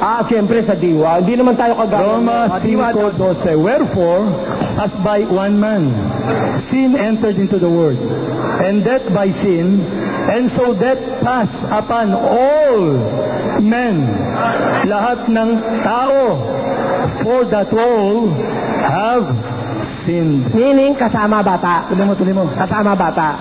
Siyempre sa diwa. Hindi naman tayo kagaya. Roma 5:12. Wherefore, as by one man, sin entered into the world, and death by sin, and so death passed upon all men, lahat ng tao, for that all have sinned. Meaning, kasama bata. Tuloy mo. Kasama bata.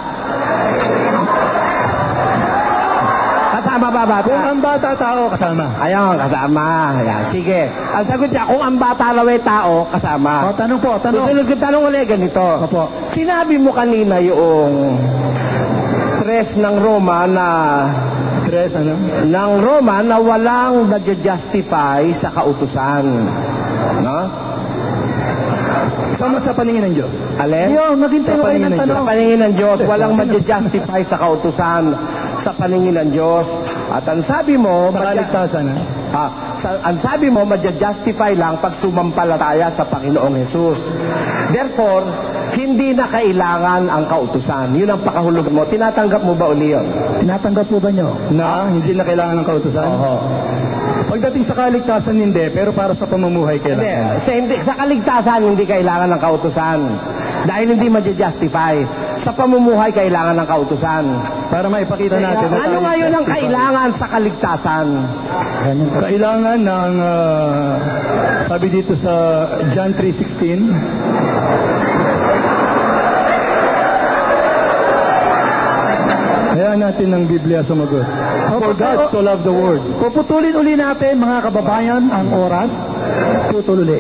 Kasama ba bata? Kung ang bata tao, kasama. Ayun, kasama. Ayan. Sige. Ang sagot niya, kung ang bata raw ay tao, kasama. Tanong po. Susunod ko tanong ulit ganito. Opo. Sinabi mo kanina yung tres ng Roma na walang nag-justify sa kautusan. No? Sa paningin ng Diyos. Alin? Sa paningin ng Diyos. Sa paningin ng Diyos, walang mag-justify sa kautusan sa paningin ng Diyos. At ang sabi mo, Sa kaligtasan, ang sabi mo, mag-justify lang pag sumampalataya sa Panginoong Jesus. Therefore, hindi na kailangan ang kautusan. Yun ang pakahulugan mo. Tinatanggap mo ba uli yun? Tinatanggap po ba nyo na hindi na kailangan ng kautusan? Oo. Pagdating sa kaligtasan, hindi. Pero para sa pamumuhay, kailangan. Sa kaligtasan, hindi kailangan ng kautusan. Dahil hindi ma-justify. Sa pamumuhay, kailangan ng kautusan. Para maipakita natin. Ano nga yun ang kailangan sa kaligtasan? Kailangan ng, sabi dito sa John 3:16, hayaan natin ng Biblia sumagot. For God so loved the world. Puputulin uli natin, mga kababayan, ang oras. Putul uli.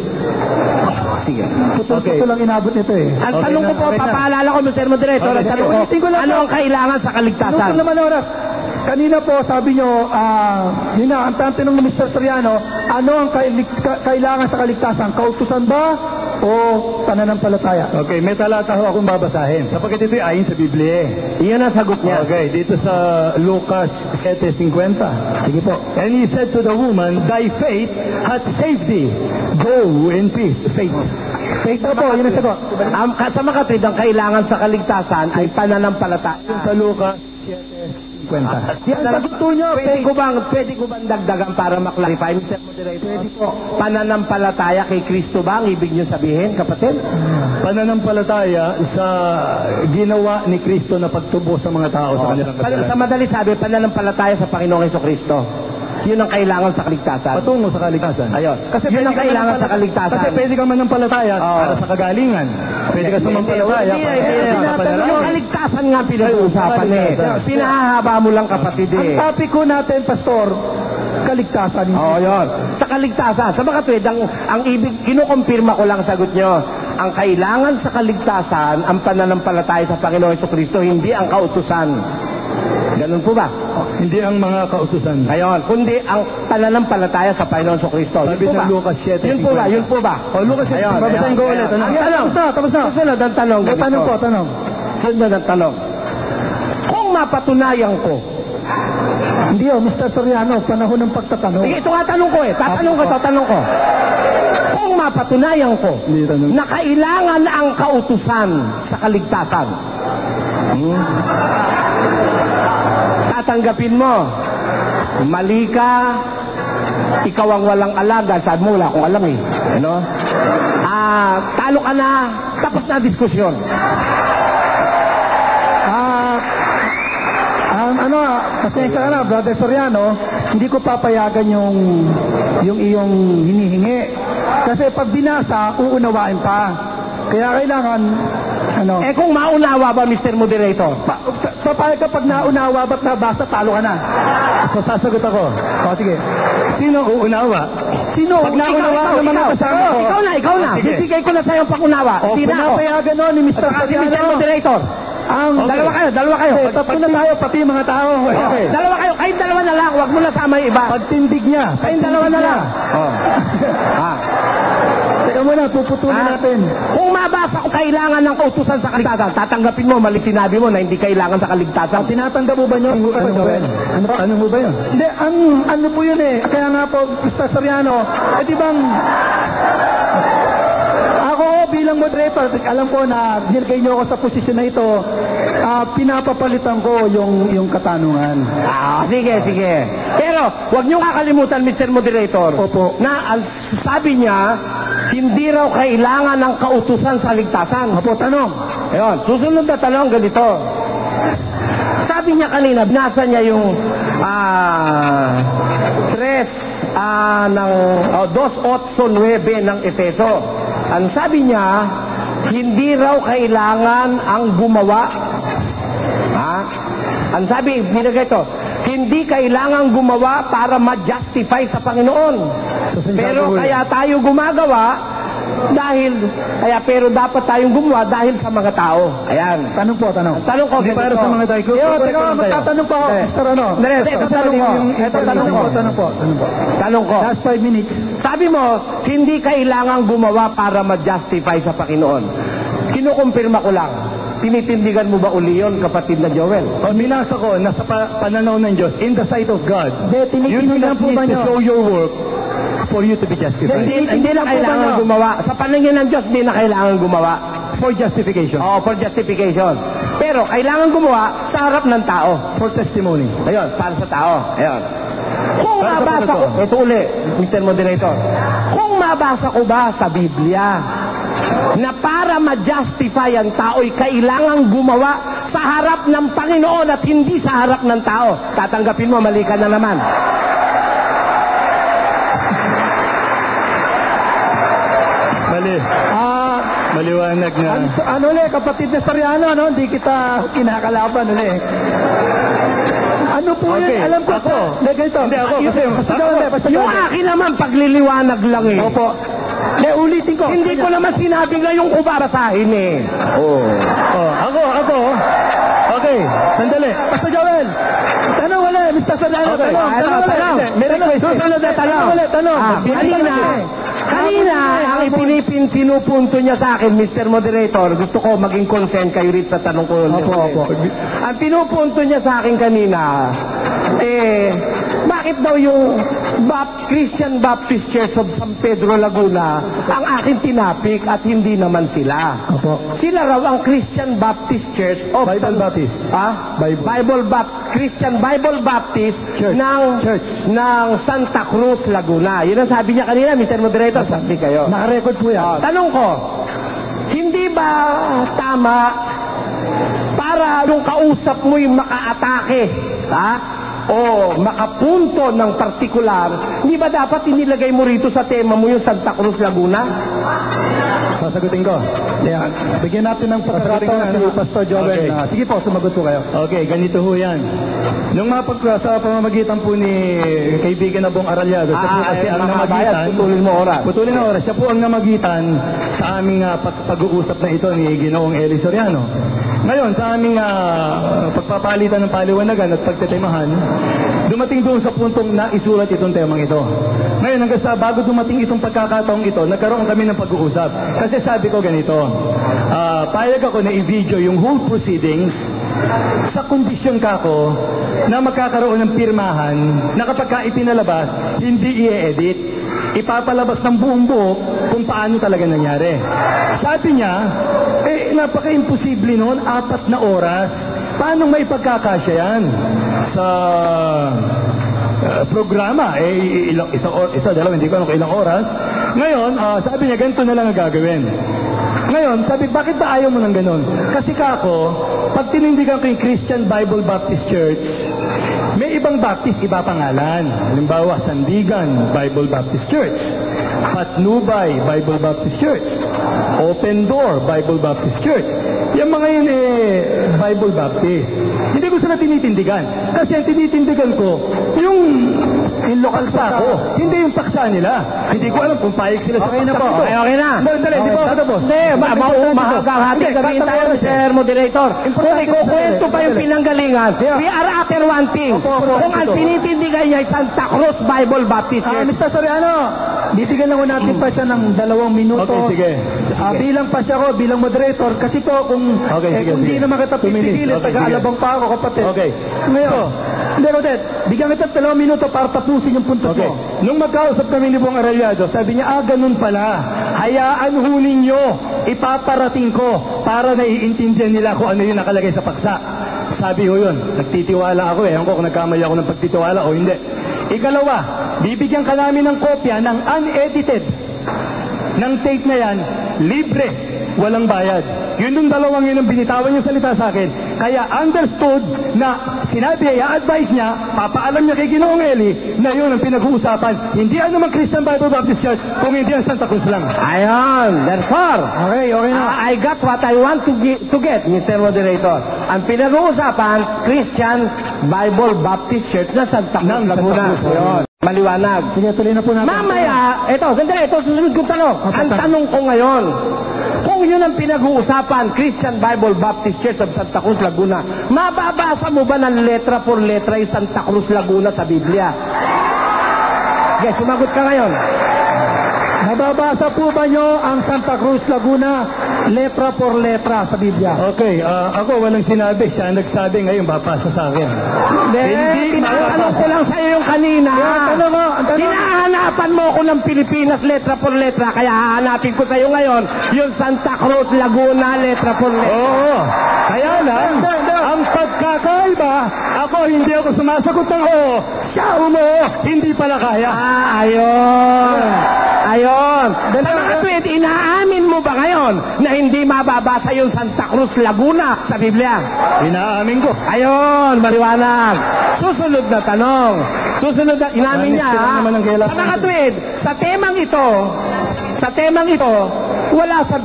Sige. Putul lang inabot nito eh. Ang tanong ko po, papaalala ko, Mr. Moderator, ang tanong ko, ano ang kailangan sa kaligtasan? Putul naman oras. Kanina po, sabi nyo, yun na, ang tanong ni Mr. Soriano, ano ang kailangan sa kaligtasan? Kautusan ba o pananampalataya? Okay, may talata ho akong babasahin. Sapagkat ito ay ayon sa Biblia. Iyan ang sagot niya. Okay, dito sa Lucas 7:50. Sige po. And he said to the woman, thy faith hath saved thee. Go in peace. Faith. Faith na po, yun ang sagot. Sa mga kapatid, ang kailangan sa kaligtasan ay pananampalataya. Sa Lucas 7:50. Yan ang sagot nyo. Pwede ko bang dagdagan para maklarify, Mr. Moderator? Pwede po. Pananampalataya kay Kristo ba ang ibig nyo sabihin, kapatid? Pananampalataya sa ginawa ni Kristo na pagtubo sa mga tao sa kanilang kasalanan. Sa madali sabi, pananampalataya sa Panginoong Jesucristo. Yun ang kailangan sa kaligtasan. Patungo sa kaligtasan. Ayun. Kasi yun ang kailangan sa kaligtasan. Kasi pwede kang manampalataya para sa kagalingan. Pwede ka sumampalataya para yung kaligtasan nga pinag-uusapan eh. Pinahahaba mo lang, kapatid eh. Ang topic ko natin, Pastor, kaligtasan. Oo, yun. Sa kaligtasan. Sa mga kapatid, ang ibig, kinukumpirma ko lang sagot nyo. Ang kailangan sa kaligtasan, ang pananampalataya sa Panginoong Jesucristo, hindi ang kautusan. Ganun po ba? Hindi ang mga kautusan. Ngayon, kundi ang pananampalataya sa Panginoon Jesucristo. Sabi sa Lucas 7:50. Yun po ba? Yun po ba? Lucas 7:50. Babasahin ko ulit. Ang tanong. Tapos na. Susunod ang tanong. Tanong. Susunod ang tanong. Kung mapatunayan ko, hindi Mr. Soriano, panahon ng pagtatanong. Sige, ito nga tanong ko eh. Tatanong ko. Kung mapatunayan ko na kailangan ang kautusan sa kaligtasan, tatanggapin mo, mali ka, ikaw ang walang alaga, sabi mo wala akong alam eh. Ano? Talo ka na, tapos na diskusyon. Pasensya ka na, Brother Soriano, hindi ko papayagan yung iyong hinihingi. Kasi pag binasa, uunawain pa. Kaya kailangan, kung maunawa ba, Mr. Moderator? Papayag ka pag naunawa, ba't nabasa, talo ka na. So, sasagot ako. O, sige. Sino uunawa? Sino? Pag naunawa ka naman ang kasama ko. Ikaw na. Bibigay ko na sa'yo ang pag-unawa. O, pinapayagan ni Mr. Soriano. Mr. Moderator. Dalawa kayo. Tatlo na tayo, pati mga tao. Okay. Dalawa kayo. Kayong dalawa na lang. Huwag mo na sama yung iba. Pagtindig niya. Kayong dalawa na lang. Teka muna, puputulin natin. Kung mabasa ko kailangan ng kautusan sa kaligtasan, tatanggapin mo, mali sinabi mo na hindi kailangan sa kaligtasan. Tinatanggap mo ba nyo? Ano mo ba yun? Hindi, ano po yun eh. Kaya nga po, Mr. Soriano, di bang... Ako, bilang moderator, alam ko na nilagay niyo ako sa posisyon na ito, pinapapalitan ko yung katanungan. Sige. Pero, huwag niyo kakalimutan, Mr. Moderator, Opo. na sabi niya, hindi raw kailangan ng kautusan sa ligtasan. Opo, tanong. Ayun, susunod na tanong ganito. Sabi niya kanina, binasa niya yung 2:8-9 ng Efeso. Ang sabi niya, hindi raw kailangan ang gumawa. Ang sabi, binigay ito, hindi kailangan gumawa para ma-justify sa Panginoon. Pero kaya tayo gumagawa pero dapat tayong gumawa dahil sa mga tao. Ayan. Tanong po, tanong. Tanong ko, Hindi para sa mga tayo. Teka, magtatanong po ako, Mr. Ano? Tanong po. Tanong ko. Last 5 minutes. Sabi mo, hindi kailangan gumawa para ma-justify sa Panginoon. Kinukumpirma ko lang. Tinitindigan mo ba uli yun, kapatid na Joel? O, minasa ko, nasa pananaw ng Diyos, in the sight of God, you do not po ba need to nyo? show your work for you to be justified. Hindi na kailangan gumawa. Sa paningin ng Diyos, hindi na kailangan gumawa. For justification. Oo, for justification. Pero kailangan gumawa sa harap ng tao. For testimony. Ayun, para sa tao. Ayun. Kung Para sa mabasa ko, prototype. ito uli, Mr. Moderator. Kung mabasa ko ba sa Biblia na para ma-justify ang tao'y kailangan gumawa sa harap ng Panginoon at hindi sa harap ng tao, tatanggapin mo, mali ka na naman. Mali. Maliwanag na. Ano ulit, kapatid na Soriano, hindi kita kinakalaban ulit. Ano po Okay, yun? Alam ko ako. po. Ganito. Hindi ako, kasi Yung akin naman, pagliliwanag lang eh. Opo. Ulitin ko. Hindi ko naman sinabi ngayong kubabasahin eh. Oh, ako. Okay, sandali. Pastor Joel. Tanong ulit, Mr. Soriano. Okay. Tanong. May request. Susunod na tanong. Tanong. Kanina, ang pinupunto niya sa akin, Mr. Moderator, gusto ko maging consent kayo rito sa tanong ko. Opo. Ang pinupunto niya sa akin kanina, bakit daw yung Christian Baptist Church of San Pedro Laguna ang akin tinapik at hindi naman sila? Opo. Sila raw ang Christian Baptist Church of Bible Baptist. Christian Bible Baptist Church. ng Santa Cruz, Laguna. Yun ang sabi niya kanina, Mr. Moderator, sabi kayo. Nakarecord po yan. Tanong ko, hindi ba tama para yung kausap mo'y makaatake, o makapunto ng partikular, hindi ba dapat inilagay mo rito sa tema mo yung Santa Cruz, Laguna? Sasagutin ko. Yeah. Bigyan natin ng Sasagutin ko na, si Pastor Joel. Okay. Sige po, sumagot po kayo. Okay, ganito ho yan. Nung sa pamamagitan po ni kaibigan na Bong Aralyado, siya po kasi ang namagitan. Putulin mo oras. Putulin na oras. Siya po ang namagitan sa aming pag-uusap na ito ni Ginoong Eli Soriano. Ngayon, sa aming pagpapalitan ng paliwanagan at pagtetemahan, dumating doon sa puntong naisulat itong temang ito. Ngayon, hanggang sa bago dumating itong pagkakataong ito, nagkaroon kami ng pag-uusap. Kasi sabi ko ganito, payag ako na i-video yung whole proceedings sa kondisyon kako na magkakaroon ng pirmahan na kapag ka ipinalabas, hindi i-edit. Ipapalabas ng buong buo kung paano talaga nangyari. Sabi niya, napaka-imposible noon, 4 na oras. Paano may pagkakasya yan sa programa? Isa, dalawa, hindi ko alam kung ilang oras. Ngayon, sabi niya, ganito na lang ang gagawin. Ngayon, sabi, bakit ba ayaw mo ng ganun? Kasi kako, pag tinindigan ko yung Christian Bible Baptist Church, may ibang Baptist, iba pangalan. Halimbawa, Sandigan Bible Baptist Church, Patnubay Bible Baptist Church, Open Door Bible Baptist Church. Yung mga yun Bible Baptist. Hindi ko sila tinitindigan. Kasi ang tinitindigan ko, yung local paksa ko. Hindi yung paksa nila. Hindi ko alam kung payag sila sa paksa ko. Okay na. Dali, di ba? Tapos. Hindi, mahagahati sabihin tayo, Mr. Moderator. Kung ikukwento pa yung pinanggalingan, we are after one thing. Kung ang tinitindigan niya ay Santa Cruz Bible Baptist Church. Mr. Soriano, bibigyan lang ko natin pa siya ng 2 minuto. Okay, sige. Bilang pa siya ko, bilang moderator, kasi po kung, Okay, sige, kung di sige. naman kita 2 minutes. pipigilit, Okay, taga-alabang pa ako, kapatid. Okay. Ngayon, hindi, Rodet, bigyan kita 2 minuto para tapusin yung puntos Okay. mo. Nung magkausap kami ni Bong Arellado, sabi niya, ganun pala. Hayaan ho ninyo, ipaparating ko para naiintindihan nila kung ano yung nakalagay sa paksa. Sabi ho yun, nagtitiwala ako eh. Ewan ko kung nagkamali ako ng pagtitiwala o hindi. Ikalawa, bibigyan ka namin ng kopya ng unedited ng tape na yan, libre, walang bayad. Yun yung dalawang yun ang binitawan yung salita sa akin. Kaya understood na sinabi, i-advise niya, papaalam niya kay Ginoong Eli na yun ang pinag-uusapan. Hindi ano mang Christian Bible Baptist Church, kung hindi ang Santa Cruz lang. Ayon, therefore, Okay na. I got what I want to get, Mr. Moderator. Ang pinag-uusapan, Christian Bible Baptist Church na Santa Cruz, Ng Santa Laguna. Cruz, Yun. Maliwanag. Sige, tuloy na po natin. Mamaya, sandali, ito susunod kong tanong. Ang tanong ko ngayon, kung yun ang pinag-uusapan, Christian Bible Baptist Church of Santa Cruz, Laguna, mababasa mo ba ng letra por letra yung Santa Cruz, Laguna sa Biblia? Okay, sumagot ka ngayon. Nababasa po ba nyo ang Santa Cruz, Laguna, letra por letra sa Biblia? Okay, ako walang sinabi. Siya ang nagsabi ngayon, babasa sa akin. Hindi, tinatanong ko lang sa iyo yung kanina. Tanong mo, ang tanong. Hinahanapan mo ako ng Pilipinas letra por letra, kaya hahanapin ko sa iyo ngayon yung Santa Cruz, Laguna, letra por letra. Oo, kaya lang, ang pagkakaiba, ako hindi ako sumasagot ng oo. Siya umoo, hindi pala kaya. Ayun. Ayun. Sa mga tweet, inaamin mo ba ngayon na hindi mababasa yung Santa Cruz, Laguna sa Biblia? Inaamin ko. Ayun, maliwanag. Susunod na tanong. Susunod na, inamin niya, Honest lang naman ang kailangan. sa mga tweet, sa temang ito,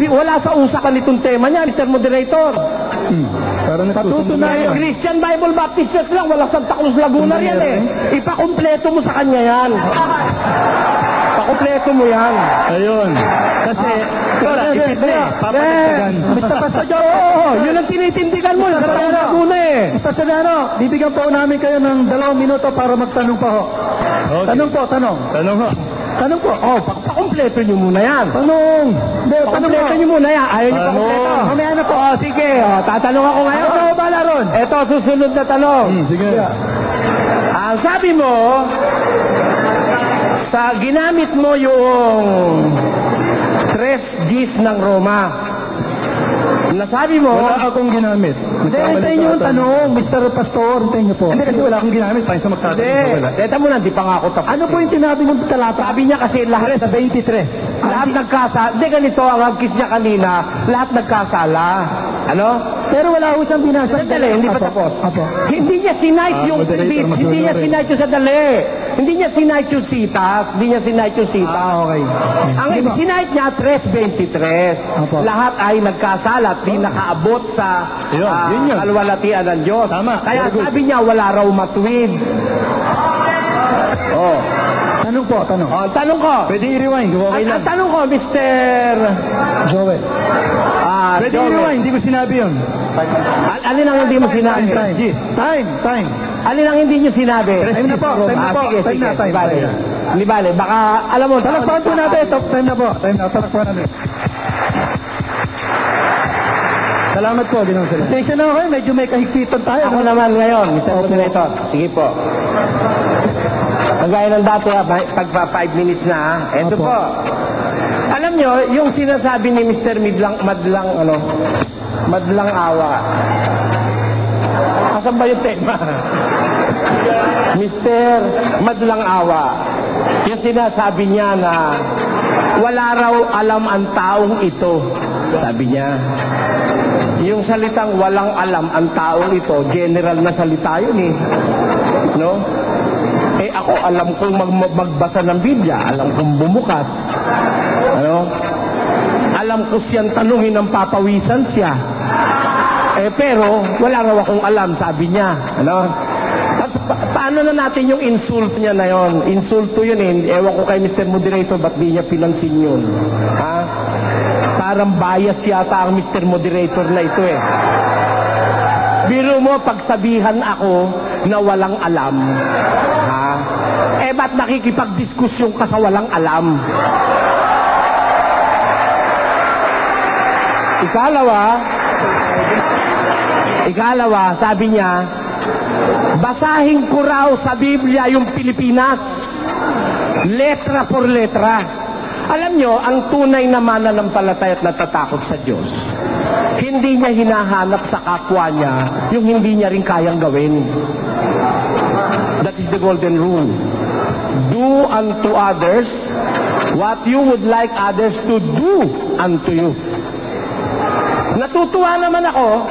wala sa usapan itong tema niya, Mr. Moderator. Parang Patutunayan, Christian Bible Baptist Church lang, wala Santa Cruz, Laguna yan eh. Ipakumpleto mo sa kanya yan. Pakumpleto mo yan. Ayun. Kasi, papatagtagan. Mr. Pastor Joe, Oo, yun ang tinitindigan mo, yung Santa Cruz, Laguna eh. Mr. Soriano, bibigyan po namin kayo ng 2 minuto para magtanong pa ho. Okay. Tanong po, tanong. Tanong ho. Tanong po. Oh, pakumpleto nyo muna yan. Tanong. Hindi, tanong Pakumpleto po. nyo muna yan. Ayaw nyo Tanong. pakumpleto. Mamaya na po. Oh, sige, tatanong ako ngayon. Ako ba laron? Ito, susunod na tanong. Sige. Ang sabi mo, ginamit mo yung 3 Gs ng Roma. Nasabi mo, Wala akong ginamit. Hindi, hintayin nyo yung tanong, Mr. Pastor. Hintayin nyo po. Hindi kasi wala akong ginamit. Paano sa magtatanong hindi, wala? teta mo na, di pa nga ako tapos. Ano po yung sinabi ng talata? Sabi niya kasi lahat sa 23. Lahat nagkasala. Hindi ganito ang agkis niya kanina. Lahat nagkasala. Ano? Pero wala ho siyang binasa. Sandali, hindi pa Apo. tapos. Apo. Hindi niya sinight yung moderator, hindi masunod niya rin. sinight yung sandali. Hindi niya sinight yung sitas. Hindi niya sinight yung sitas. Okay. Ang Sige po. sinight niya 3:23. Opo. Lahat ay nagkasala at di nakaabot sa Yun yun. kalwalatian ng Diyos. Tama. Kaya Very good. sabi niya wala raw matuwid. Oh. Tanong po, tanong. Oh, ang tanong ko. Pwede i-rewind. Okay lang. Ang tanong ko, Mr. Joel. Pwede Joel. i-rewind. Hindi ko sinabi yun. Alin ang hindi mo sinabi? Time. Alin ang hindi niyo sinabi? Time na po, time na po. Sige, Time sige. na, time. Bale. Di bale, baka, alam mo, Talakpan po natin. Top time na po. Time na. Talakpan natin. Salamat po, Ginoong Salita. Pasensya na kayo. Medyo may kahigpitan tayo. ako no? naman ngayon, Mr. Moderator. Sige po. Kagaya ng dati, pagpa 5 minutes na, ha? Ito Opo. po. Alam nyo, yung sinasabi ni Mr. Madlang Awa. Asan ba yung tema? Mr. Madlang Awa. Yung sinasabi niya na wala raw alam ang taong ito. Sabi niya. Yung salitang walang alam ang taong ito, general na salita yun eh. No? Eh ako alam kong magbasa ng Biblia, alam kong bumukas. Ano? Alam ko siyang tanungin ng papawisan siya. Eh pero wala raw akong alam, sabi niya. Ano? Paano na natin yung insult niya na yon? Insulto yun eh. Ewan ko kay Mr. Moderator, ba't di niya pinansin yun? Ha? Parang bias yata ang Mr. Moderator na ito eh. Biro mo, pagsabihan ako na walang alam? Ha? Eh, ba't nakikipagdiskusyon ka sa walang alam? Ikalawa, sabi niya, basahin ko raw sa Biblia yung Pilipinas, letra por letra. Alam nyo, ang tunay na mananampalataya at natatakot sa Diyos, hindi niya hinahanap sa kapwa niya yung hindi niya rin kayang gawin. That is the golden rule. Do unto others what you would like others to do unto you. Natutuwa naman ako,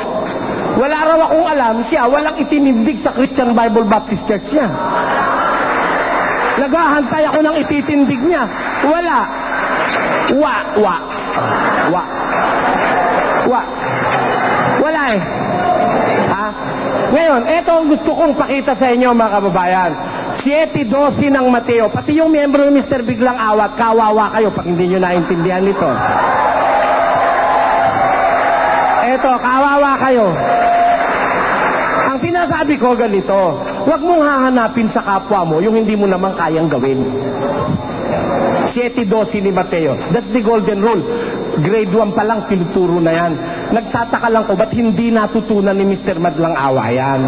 wala raw akong alam, siya walang itinindig sa Christian Bible Baptist Church niya. Naghahantay ako ng ititindig niya. Wala. Wala eh. Ha? Ngayon, eto ang gusto kong pakita sa inyo mga kababayan. 7:12 ng Mateo. Pati yung miyembro ng Mr. Biglang Awat, kawawa kayo pag hindi nyo naintindihan ito. Eto, kawawa kayo. Ang sinasabi ko ganito, huwag mong hahanapin sa kapwa mo yung hindi mo naman kayang gawin. 7:12 ni Mateo. That's the golden rule. Grade 1 pa lang, tinuturo na yan. Nagtataka lang ko, ba't hindi natutunan ni Mr. Madlang Awa yan?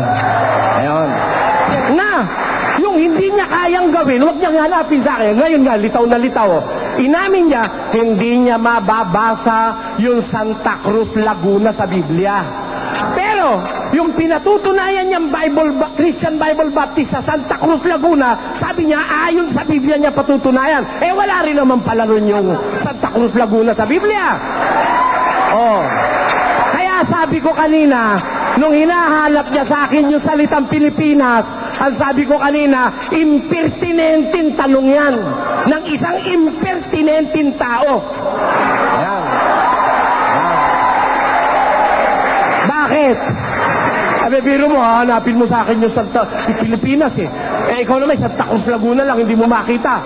Ayun. Na, yung hindi niya kayang gawin, huwag niyang hanapin sa akin. Ngayon nga, litaw na litaw. Inamin niya, hindi niya mababasa yung Santa Cruz Laguna sa Biblia. Pero, yung pinatutunayan niyang Christian Bible Baptist sa Santa Cruz Laguna, sabi niya, ayon sa Biblia niya patutunayan. Eh, wala rin naman pala rin yung Santa Cruz Laguna sa Biblia. Oh. Kaya sabi ko kanina, nung hinahanap niya sa akin yung salitang Pilipinas, ang sabi ko kanina, impertinenting tanong yan ng isang impertinenting tao. Ayan. Bakit? Sabi, biro mo, hanapin mo sa akin yung Pilipinas eh. Eh, ikaw naman, Santa Cruz Laguna lang, hindi mo makita.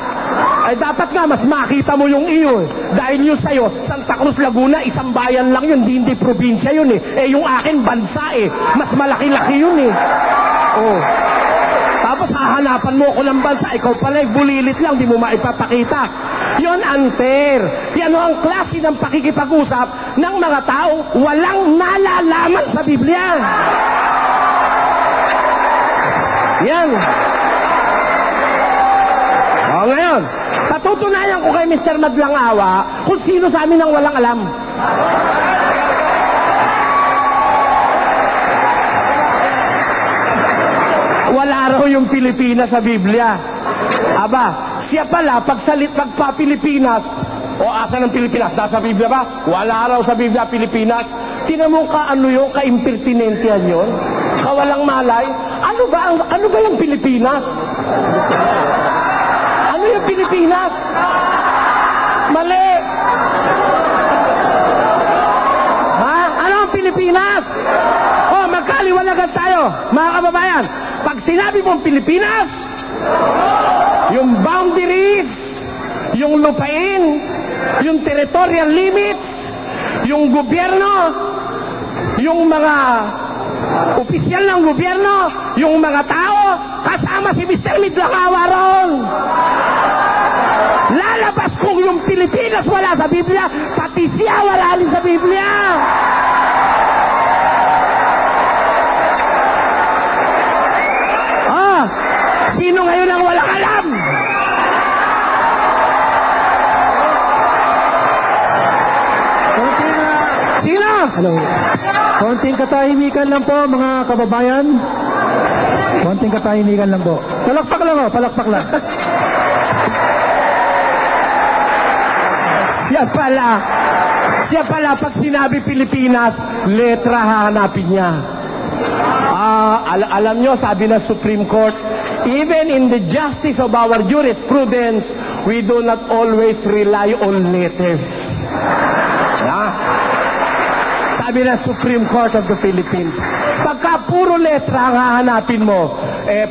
Ay, dapat nga, mas makita mo yung iyo eh. Dahil yung sa'yo, Santa Cruz Laguna, isang bayan lang yun, hindi probinsya yun eh. Eh, yung akin, bansa eh. Mas malaki-laki yun eh. Oh. Tapos hahanapan mo ako ng bansa, ikaw pala, bulilit lang, di mo maipapakita. Yon unfair. Yan ang klase ng pakikipag-usap ng mga taong walang nalalaman sa Biblia. Yan. O ngayon, patutunayan ko kay Mr. Madlang Awa kung sino sa amin ang walang alam. Wala raw yung Pilipinas sa Biblia. Aba, siya pala, pagpa-Pilipinas, o asa ng Pilipinas, nasa Biblia ba? Wala raw sa Biblia Pilipinas. Tinan mo ka ano yung ka-impertinentian yun? Kawalang malay? Ano ba yung Pilipinas? Ano yung Pilipinas? Mali! Ha? Ano ang Pilipinas? Oh, magkaliwanagan tayo, mga kababayan. Pag sinabi mong Pilipinas, yung boundaries, yung lupain, yung territorial limits, yung gobyerno, yung mga opisyal ng gobyerno, yung mga tao, kasama si Mr. Madlang Awa ron. Lalabas kung yung Pilipinas wala sa Biblia, pati siya wala rin sa Biblia. Sino ngayon ang walang alam? Sino? Hello. Konting katahimikan lang po, mga kababayan. Konting katahimikan lang po. Palakpak lang, oh. Palakpak lang. Siya pala, pag sinabi Pilipinas, letra hahanapin niya. Alam nyo, sabi ng Supreme Court, even in the justice of our jurisprudence, we do not always rely on letters. Sabi ng Supreme Court of the Philippines, pagka puro letra ang hahanapin mo,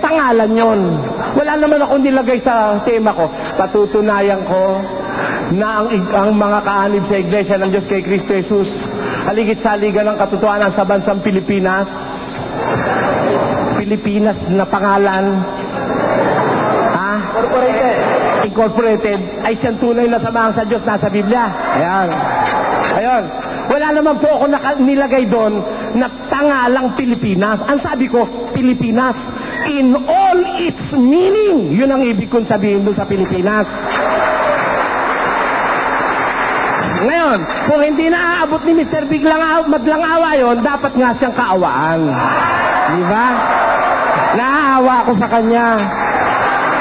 pangalan yon. Wala naman ako nilagay sa tema ko. Patutunayan ko na ang mga kaanib sa Iglesia ng Diyos kay Kristo Jesus, haligit sa liga ng katotohanan sa bansang Pilipinas Pilipinas na pangalan, Incorporated, ay siyang tunay na samahan sa Diyos, nasa Biblia. Ayan. Ayun. Wala naman po ako nilagay doon na pangalang Pilipinas. Ang sabi ko, Pilipinas. In all its meaning. Yun ang ibig kong sabihin doon sa Pilipinas. Ngayon, kung hindi naaabot ni Mr. Madlang Awa yun, dapat nga siyang kaawaan. Di ba? Naaawa ako sa kanya.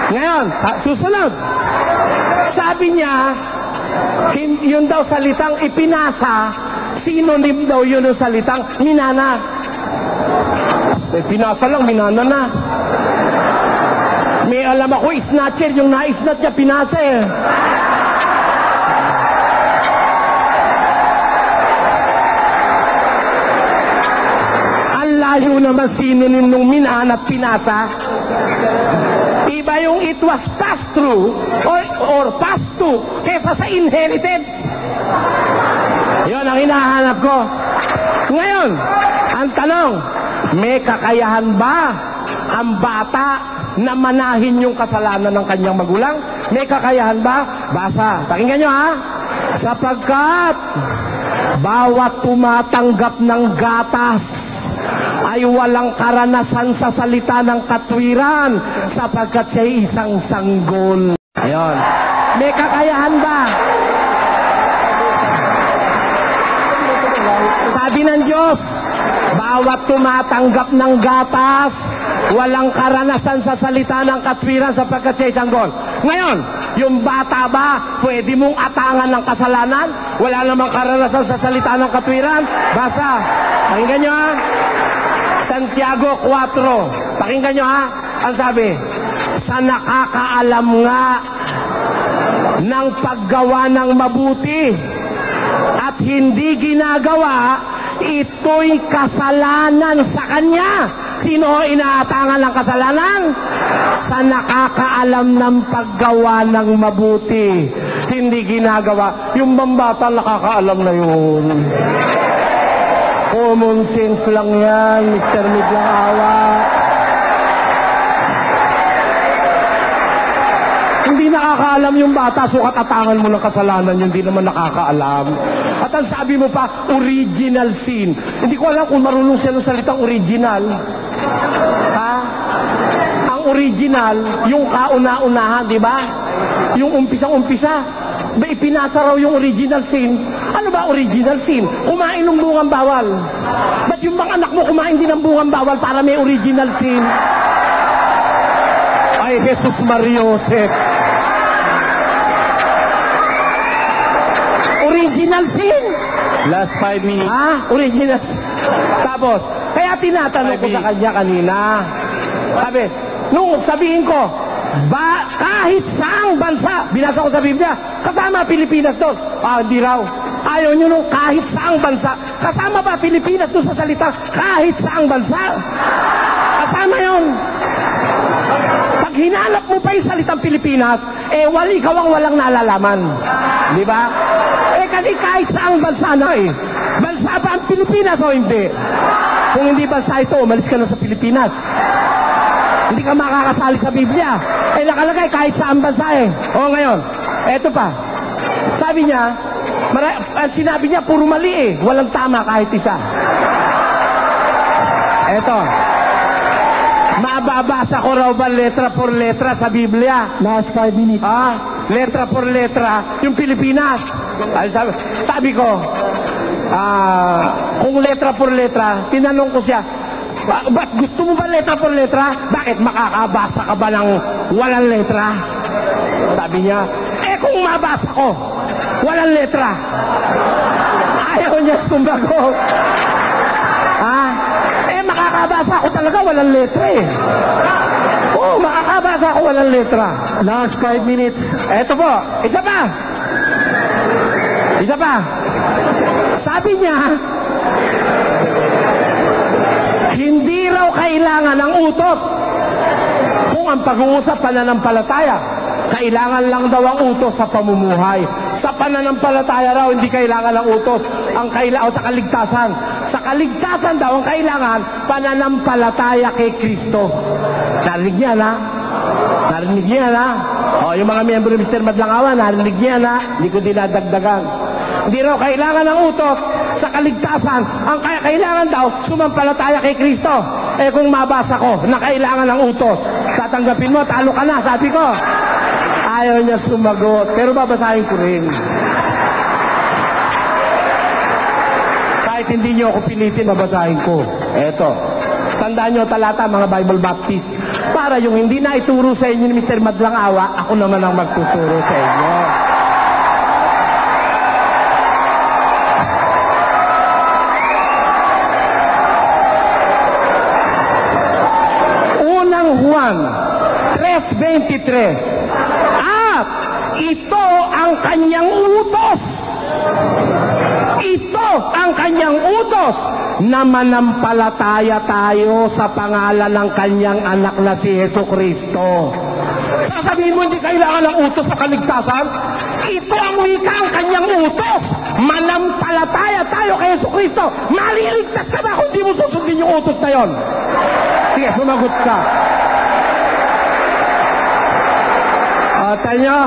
Ngayon, susunod. Sabi niya, yun daw salitang ipinasa, synonym daw yun yung salitang minana. Pinasa lang, minana na. May alam ako, snatcher, yung na-snatch niya, pinasa eh. Ang layo naman synonym nung minana at pinasa. Iba yung it was passed through or passed to kesa sa inherited. Yun ang hinahanap ko. Ngayon, ang tanong, may kakayahan ba ang bata na manahin yung kasalanan ng kanyang magulang? May kakayahan ba? Basa. Pakinggan nyo ha. Sapagkat bawat tumatanggap ng gatas ay walang karanasan sa salita ng katwiran sapagkat siya'y isang sanggol. Ayun. May kakayahan ba? Sabi ng Diyos, bawat tumatanggap ng gatas, walang karanasan sa salita ng katwiran sapagkat siya'y sanggol. Ngayon, yung bata ba, pwede mong atangan ng kasalanan? Wala namang karanasan sa salita ng katwiran? Basta. Pakinggan nyo ha. Santiago 4. Pakinggan nyo ha. Ang sabi, sa nakakaalam nga ng paggawa ng mabuti at hindi ginagawa, ito'y kasalanan sa kanya. Sino inaatangan ng kasalanan? Sa nakakaalam ng paggawa ng mabuti, hindi ginagawa. Yung bambata nakakaalam na yun. Common sense lang yan, Mr. Madlang Awa. Hindi nakakaalam yung bata, sukat atangan mo ng kasalanan, hindi naman nakakaalam. At ang sabi mo pa, original sin. Hindi ko alam kung marunong siya ng salitang original. Ha? Ang original, yung kauna-unahan, di ba? Yung umpisang-umpisa. Ba ipinasa raw yung original sin? Ano ba original sin? Kumain ng bungang bawal. Ba't yung mga anak mo kumain din ng bungang bawal para may original sin? Ay, Jesus Mariosep. Original sin? Last 5 minutes. Ha? Original sin. Tapos, kaya tinatanong ko sa kanya kanina. Sabi, nung sabihin ko, kahit saang bansa, binasa ko sa Biblia, kasama Pilipinas doon. Hindi raw. Ayaw nyo nung kahit saang bansa. Kasama ba Pilipinas doon sa salita? Kahit saang bansa. Kasama yon. Pag hinanap mo pa yung salitang Pilipinas, ikaw ang walang nalalaman. Di ba? Kasi kahit saang bansa na eh. Bansa ba ang Pilipinas o hindi? Kung hindi bansa ito, umalis ka na sa Pilipinas. Hindi ka makakasali sa Biblia. Nakalagay kahit saan bansa eh. O ngayon, eto pa. Sabi niya, sinabi niya, puro mali eh. Walang tama kahit isa. Eto. Mababasa ko raw ba letra por letra sa Biblia? Last 5 minutes. Letra por letra, yung Pilipinas. Sabi ko, kung letra por letra, tinanong ko siya, ba't gusto mo ba letra por letra? Bakit makakabasa ka ba ng walang letra? Sabi niya, kung mabasa ko, walang letra. Ayaw niya sumbagot. Makakabasa ko talaga walang letra eh. Oo, makakabasa ko walang letra. Last 5 minutes. Eto po, isa pa. Sabi niya, hindi raw kailangan ng utos. Kung ang pag-uusap pananampalataya, kailangan lang daw ang utos sa pamumuhay. Sa pananampalataya raw, hindi kailangan ng utos. Ang kailangan, sa kaligtasan. Sa kaligtasan daw, ang kailangan, pananampalataya kay Kristo. Narinig niya na? Narinig niya na? O, yung mga miyembro ni Mr. Madlangawan, narinig niya na? Hindi ko dinadagdagan. Hindi raw kailangan ng utos sa kaligtasan. Ang kailangan daw, sumampalataya kay Kristo. Eh kung mabasa ko na kailangan ng utos, tatanggapin mo, talo ka na, sabi ko. Ayaw niya sumagot, pero babasahin ko rin. Kahit hindi niyo ako pilitin, babasahin ko. Eto. Tandaan niyo talata, mga Bible Baptist. Para yung hindi na ituro sa inyo ni Mr. Madlangawa, ako naman ang magtuturo sa inyo. Unang Juan 3:23. At ito ang kanyang utos. Ito ang kanyang utos na manampalataya tayo sa pangalan ng kanyang anak na si Jesucristo. Sasabihin mo hindi kailangan ng utos sa kaligtasan? Ito ang wika ang kanyang utos. Manampalataya tayo kay Jesucristo. Maliligtas ka ba kung di mo susundin yung utos na yon? Sige, sumagot ka. Tayo nyo,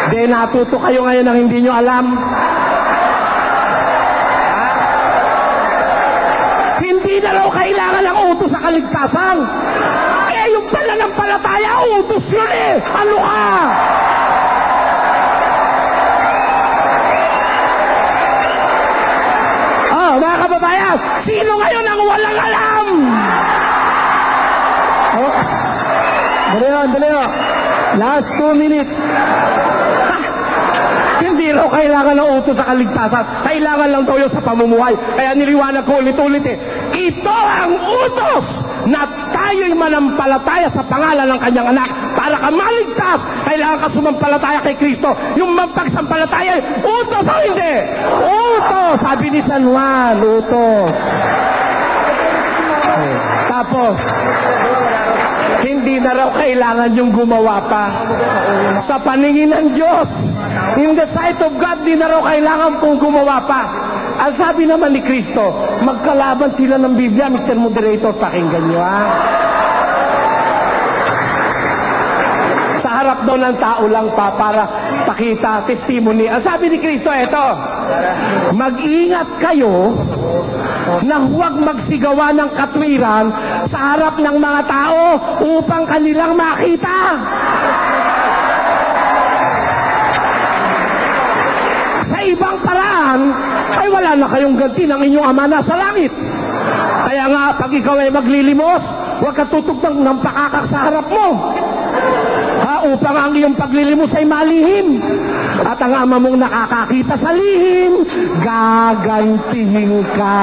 di natuto kayo ngayon ng hindi nyo alam. Hindi na raw kailangan ng utos sa kaligtasan. Eh, yung pananampalataya, utos yun eh. Ano ka? Oh, mga kababayan, sino ngayon ang walang alam? Oh, dali ho. Last 2 minutes. Hindi raw kailangan ng utos sa kaligtasan. Kailangan lang daw yun sa pamumuhay. Kaya niliwanag ko ulit-ulit eh. Ito ang utos na tayo'y manampalataya sa pangalan ng kanyang anak. Para ka maligtas, kailangan ka sumampalataya kay Kristo. Yung magpagsampalataya, utos o hindi? Utos! Sabi ni San Juan, utos. Tapos, hindi na raw kailangan yung gumawa pa. Sa paningin ng Diyos, in the sight of God, di na raw kailangan pong gumawa pa. Ang sabi naman ni Kristo, magkalaban sila ng Biblia. Mr. Moderator, pakinggan nyo ha. Sa harap daw ng tao lang pa para pakita, testimony. Ang sabi ni Kristo, eto, mag-ingat kayo na huwag magsigawa ng katwiran sa harap ng mga tao upang kanilang makita. Sa ibang paraan, ay wala na kayong ganti ng inyong ama na sa langit. Kaya nga, pag ikaw ay maglilimos, huwag ka tutugtog ng pakakak sa harap mo. Upang ang iyong paglilimos ay malihim. At ang ama mong nakakakita sa lihim, gagantihin ka.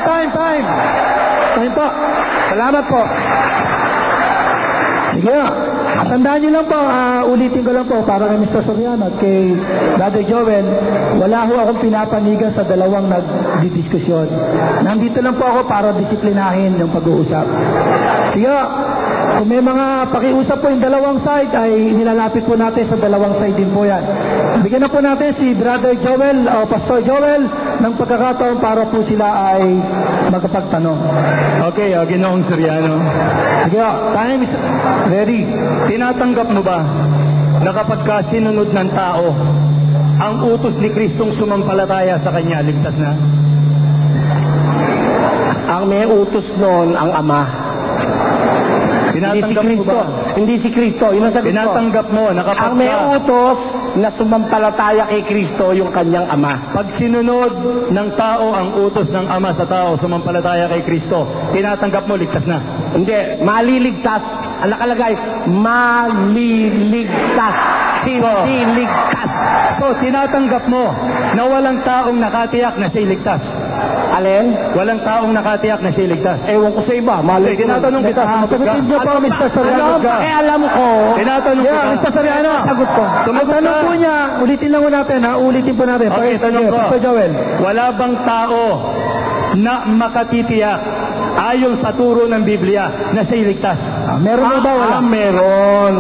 Time. Time po. Salamat po. Sige. Tandaan niyo lang po, ulitin ko lang po para kay Mr. Soriano at kay Brother Joel, wala ho akong pinapanigan sa dalawang nagdidiskusyon. Nandito lang po ako para disiplinahin yung pag-uusap. Sige, kung may mga pakiusap po yung dalawang side, ay nilalapit po natin sa dalawang side din po yan. Bigyan na po natin si Brother Joel o Pastor Joel ng pagkakataon para po sila ay magkapagtanong. Okay, Ginoong Soriano. Sige, time is ready. Tinatanggap mo ba na kapag ka sinunod ng tao ang utos ni Kristong sumampalataya sa kanya, ligtas na? Ang may utos noon, ang Ama. Hindi si Tinatanggap mo Kristo. ba? Hindi si Kristo. Yun ang sagot ko. Tinatanggap mo na kapag Ang may utos na sumampalataya kay Kristo, yung kanyang Ama. pag sinunod ng tao ang utos ng Ama sa tao, sumampalataya kay Kristo, tinatanggap mo, ligtas na? Hindi, maliligtas. Ang nakalagay, maliligtas. Hindi ligtas. So, tinatanggap mo na walang taong nakatiyak na siya ligtas. Alin? Walang taong nakatiyak na siya ligtas. Ewan ko sa iba. Mali. Tinatanong kita, sumagot ka. Sagutin niyo po, Mr. Soriano. Ano ang pakialam ko? Tinatanong Yeah, kita. Mr. Soriano. Sagot ko. Ang Sumagot tanong ka. po niya, ulitin lang po natin ha, ulitin po natin. Okay, tanong ko. Pastor Joel. Wala bang tao na makatitiyak ayon sa turo ng Biblia na siya iligtas? Meron mo ba? Wala. Meron.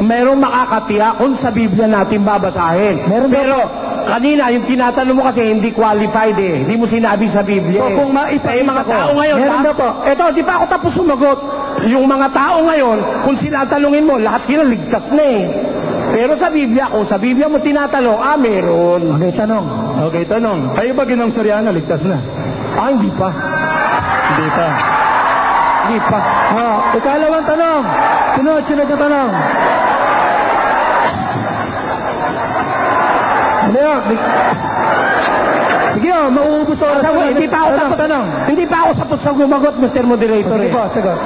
Meron makakatiyak kung sa Biblia natin babasahin. Meron ba? Pero kanina, yung tinatanong mo kasi hindi qualified eh. Hindi mo sinabi sa Biblia. So, kung maipakita yung mga ko, tao ngayon, meron na po. Eto, di pa ako tapos sumagot. Yung mga tao ngayon, kung sila tanungin mo, lahat sila ligtas na eh. Pero sa Biblia, kung sa Biblia mo tinatanong, meron. Okay, tanong. Okay, tanong. Kayo ba Ginoong Soriano, ligtas na? Hindi pa. Hindi pa. Hindi pa. Ikalawang tanong. Sunod na tanong. Sige, mauubos oras. Hindi pa ako tapos. Tanong. Hindi pa ako tapos sa gumagot, Mr. Moderator. Sige po, sagot.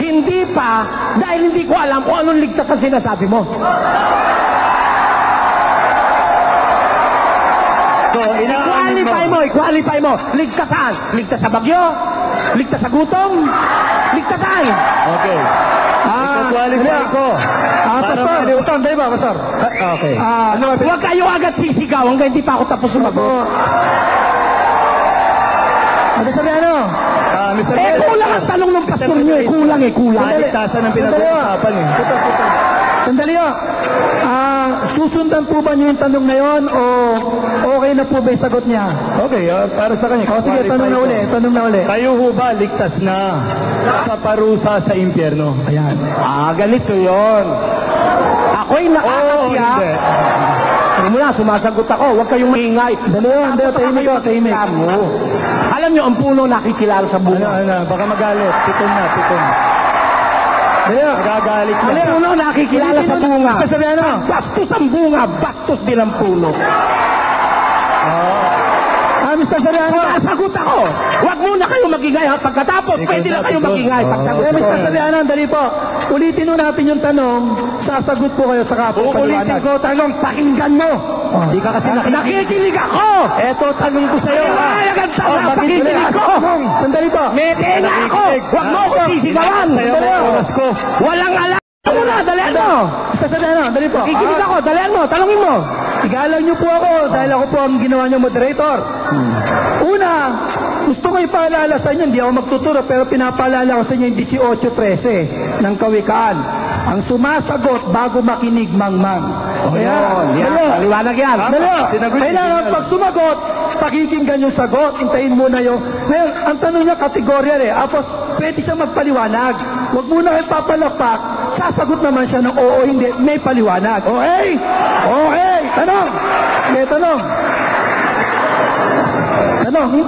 Hindi pa, dahil hindi ko alam kung anong ligtas ang sinasabi mo. So, I-qualify mo. Ligtas saan? Ligtas sa bagyo? Ligtas sa gutom? Ligtas saan? Okay. Ika-qualify ko. Pastor. Dali ba, Pastor? Okay. Huwag kayo agad sisigaw hanggang hindi pa ako tapos sumagot. Sabi ano? Mr. Kulang ang tanong ng pastor nyo eh. Kulang. Ligtasan ang pinag-uusapan eh. Sandali o. Susundan po ba niyo yung tanong na yon o okay na po ba yung sagot niya? Okay, para sa kanya. Sige, tanong na uli. Kayo ho ba ligtas na sa parusa sa impyerno? Ayan. Ganito yon. Ako'y nakakatiyak. Hindi. Mula, sumasagot ako. Huwag kayong maingay. Hindi, tahimik. Alam nyo, ang puno nakikilala sa bunga. Baka magalit. Piton na. Magagalit na. Ang puno nakikilala sa bunga. Sabi ano? Bastos ang bunga, bastos din ang puno. Mr. Soriano. Sumasagot ako. Huwag muna kayo magingay ha. Pagkatapos, pwede na kayo magingay. Pagsagot ko. Mr. Soriano, dali po. Ulitin mo natin yung tanong. Sasagot po kayo sa kapo. Ulitin ko tanong, pakinggan mo. Hindi ka kasi Nakikinig ako. Eto, tanong ko sa'yo. Ayagan sa pakikinig ko. Sandali po. May tenga ako. Huwag mo ako sisigawan. Walang alam. Dalian mo. Mr. Soriano, dali po. Kikinig ako. Dalian mo. Talungin mo. Igalang niyo po ako dahil ako po ang ginawa niyo moderator. Una, gusto ko ipaalala sa inyo, hindi ako magtuturo, pero pinapaalala ko sa inyo yung 18:13 ng Kawikaan. Ang sumasagot bago makinig mangmang. Paliwanag yan. Kailangan pag sumagot, pakikinggan yung sagot, hintayin muna yung... Ngayon, ang tanong niya kategorya Apos, pwede siya magpaliwanag. Huwag muna kayo papalakpak. Sasagot naman siya ng oo, hindi. May paliwanag. Okay? Tanong. May tanong.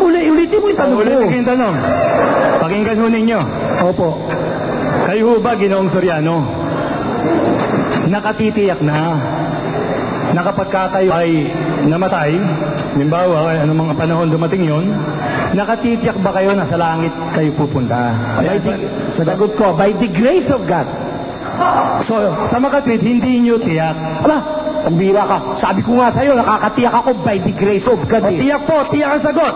Ulitin mo yung tanong mo. Ulitin yung tanong. Pakinggan ho ninyo. Opo. Kayo ho ba, Ginoong Soriano, nakatitiyak na kapag kayo ay namatay, halimbawa, anong mga panahon dumating yon, nakatitiyak ba kayo na sa langit kayo pupunta? Sagot ko, by the grace of God. So, sa makatwid, hindi nyo tiyak. Pambira ka. Sabi ko nga sa'yo, nakakatiyak ako by the grace of God. Tiyak ang sagot.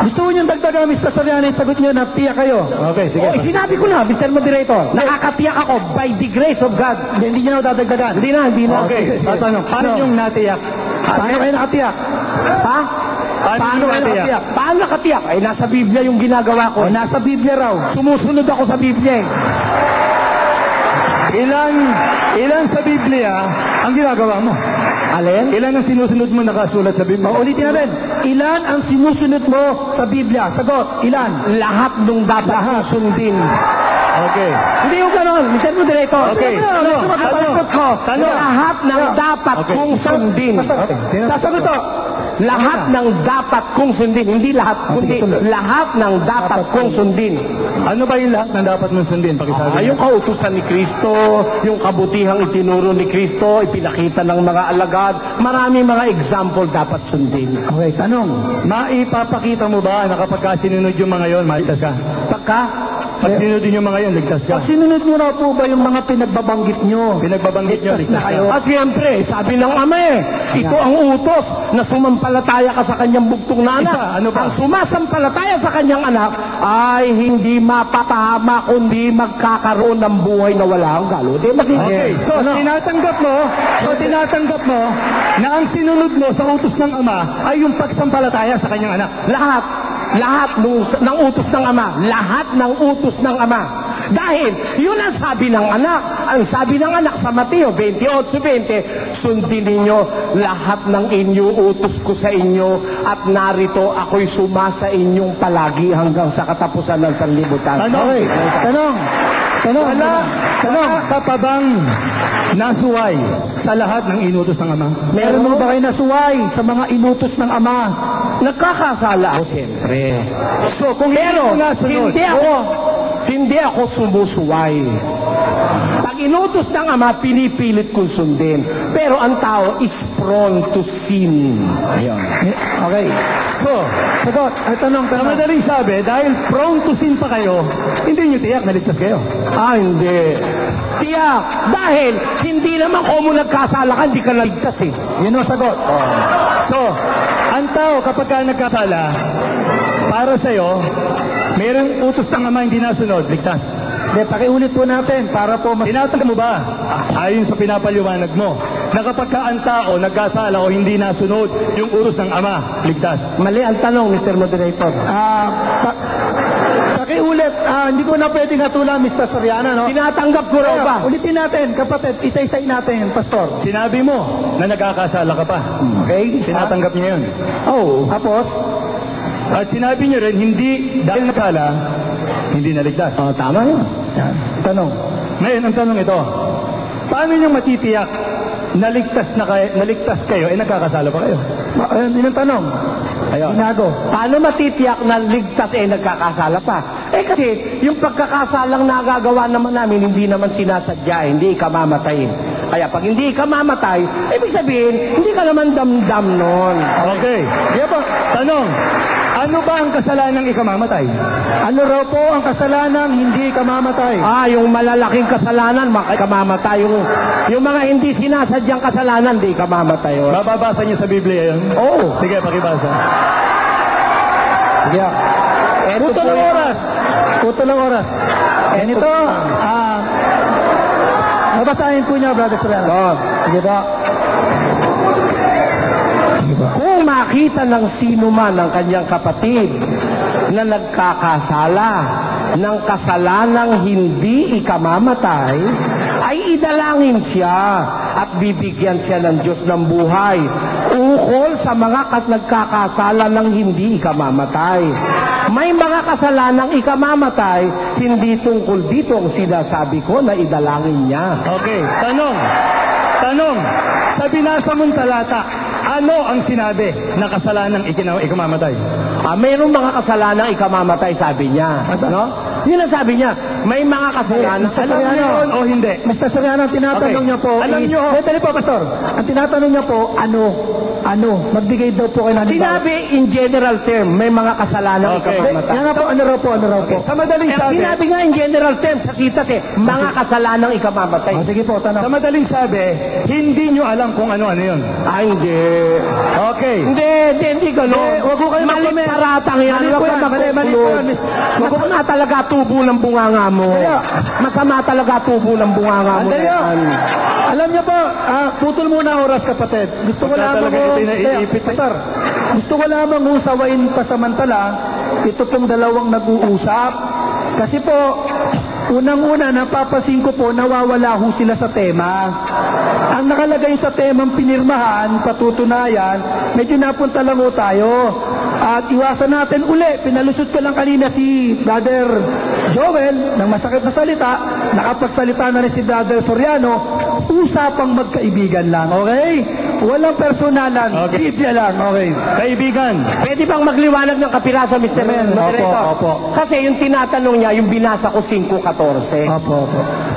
Gusto mo niyong dagdagan, Mr. Soriano, yung sagot niyo na tiyak kayo. Okay, sige. Sinabi ko na, Mr. Moderator, nakakatiyak ako by the grace of God. Hindi niyo na dadagdagan. Hindi na. Okay, tatanong, paano yung natiyak? Paano kayo nakatiyak? Paano nakatiyak? Paano nakatiyak? Ay, nasa Biblia yung ginagawa ko. Nasa Biblia raw. Sumusunod ako sa Biblia. Ilan sa Biblia ang ginagawa mo? Alin? Ilan ang sinusunod mo nakasulat sa Biblia? Ulitin natin. Ilan ang sinusunod mo sa Biblia? Sagot. Ilan? Lahat nung dapat sundin. Okay. Hindi yung ganon, Mr. Moderator. Okay. Tanong. Lahat ng dapat kong sundin. Sasagot to. Lahat ng dapat kong sundin. Hindi lahat, kundi lahat ng dapat kong sundin. Ano ba yung lahat ng dapat mong sundin? Pakisabi. Yung kautusan ni Kristo, yung kabutihang itinuro ni Kristo, ipinakita ng mga alagad, marami mga example dapat sundin. Okay, tanong. Maipapakita mo ba na kapag sinunod yung mga yon, maligtas ka? Pag sinunod yung mga yon, ligtas ka? Pag sinunod nyo na po ba yung mga pinagbabanggit nyo? Pinagbabanggit nyo, ligtas ka? Siyempre, sabi ng ama ito ang utos na sumampalataya ka sa kanyang bugtong na anak. Ano ba? Ang sumasampalataya sa kanyang anak ay hindi mapapahama kundi magkakaroon ng buhay na wala ang galo. Okay, so tinatanggap mo na ang sinunod mo sa utos ng ama ay yung pagsampalataya sa kanyang anak. Lahat. lahat ng utos ng Ama. Lahat ng utos ng Ama. Dahil, yun ang sabi ng anak. Ang sabi ng anak sa Mateo 28:20, sundin ninyo lahat ng inyo utos ko sa inyo at narito ako'y sumasa inyong palagi hanggang sa katapusan ng sanlibutan. Okay, tanong. Wala ka pa bang nasuway sa lahat ng inutos ng Ama? Meron mo ba kayo nasuway sa mga inutos ng Ama? Nagkakasala ako siyempre. So, kung Pero, hindi mo nasunod, hindi ako sumusuway. Pag inutos ng Ama, pinipilit kong sundin. Pero ang tao is prone to sin. Ayun. Okay. so, Sagot. Ay, tanong. sa madaling sabi, dahil prone to sin pa kayo, hindi nyo tiyak na ligtas kayo. Hindi. Tiyak. Dahil, hindi naman kung mo nagkasala ka, hindi ka naligtas eh. Yun ang sagot. So, ang tao kapag ka nagkasala, para sa'yo, mayroong utos ng Ama hindi nasunod, ligtas. Hindi, pakiulit po natin para po mas... Tinatanggap mo ba, ayon sa pinapaliwanag mo, na kapag ka ang tao nagkasala o hindi nasunod yung utos ng Ama, ligtas? Mali ang tanong, Mr. Moderator. Pakiulit, hindi ko na pwedeng hatulan, Mr. Soriano, no? Tinatanggap ko raw ba? Ulitin natin, kapatid, isa-isay natin, Pastor. Sinabi mo na nagkakasala ka pa. Okay? Tinatanggap niya yun. Oh, tapos? At sinabi niyo rin, hindi dahil nakala, hindi naligtas. Oh, tama yun. Yan. Tanong. Ngayon, ang tanong ito, paano niyo matitiyak naligtas kayo, nagkakasala pa kayo? Yun ang tanong. Ayun. Binago. Paano matitiyak na ligtas nagkakasala pa? Kasi yung pagkakasalang nagagawa naman namin, hindi naman sinasadya, hindi ikamamatay. Kaya pag hindi ikamamatay, ibig sabihin, hindi ka naman damdam nun. Okay. Kaya ba, tanong, ano ba ang kasalanang ikamamatay? Ano raw po ang kasalanang hindi kamamatay? Yung malalaking kasalanan, makikamamatay. Yung mga hindi sinasadyang kasalanan, di ikamamatay. Bababasa niyo sa Biblia yun? Oo. Sige, pakibasa. Yeah. Puto ng oras. Puto ng oras. Ito, nabasahin po niya, Brother Soriano. Sige ba? Kung makita ng sino man ang kanyang kapatid na nagkakasala ng kasalanang hindi ikamamatay, ay idalangin siya at bibigyan siya ng Diyos ng buhay ukol sa mga nagkakasala ng hindi ikamamatay. May mga kasalanang ikamamatay, hindi tungkol dito ang sinasabi ko na idalangin niya. Okay, tanong, sa binasa mong talata, ano ang sinabi na kasalanang ikamamatay? Mayroong mga kasalanang ikamamatay, sabi niya. No? Yun ang sabi niya. May mga kasalanan. Alam niyo yun o hindi? Mr. Soriano, ang tinatanong Okay. niya po, Alam niyo, dali po, Pastor. Ang tinatanong niya po, ano? Magbigay daw po kayo ng halimbawa. Sinabi in general term, may mga kasalanang Okay. ikamamatay. Yan nga po, ano raw po? Sa madaling sabi, Sinabi nga in general term sa sitas mga kasalanang ikamamatay. Sige po, tanong. sa madaling sabi, hindi nyo alam kung ano-ano yun. Hindi. Okay. Hindi gano'n. Hindi, wag ko kayo Mali mag-comment. paratang yan. Mali po yan, mali po yan. Masama talaga tubo ng bunganga mo. Kaya, Masama talaga tubo ng bunganga mo. Andali, yan. alam niyo po, putol muna oras, kapatid. Gusto ko Pagka lamang talaga ito'y naiipit, Pastor, gusto ko lamang usawain pasamantala ito pong dalawang nag-uusap. Kasi po, unang-una, napapasin ko po, nawawala ho sila sa tema. Ang nakalagay sa temang pinirmahan, patutunayan, medyo napunta lang ho tayo. At iwasan natin uli, pinalusot ko lang kanina si Brother Joel ng masakit na salita, nakapagsalita na rin si Brother Soriano, usapang magkaibigan lang, okay? Walang personalan, Okay. Biblia lang, okay? Kaibigan, Pwede bang magliwanag ng kapiraso, Mr. Moderator? Opo. Kasi yung tinatanong niya, yung binasa ko 5:14. Opo.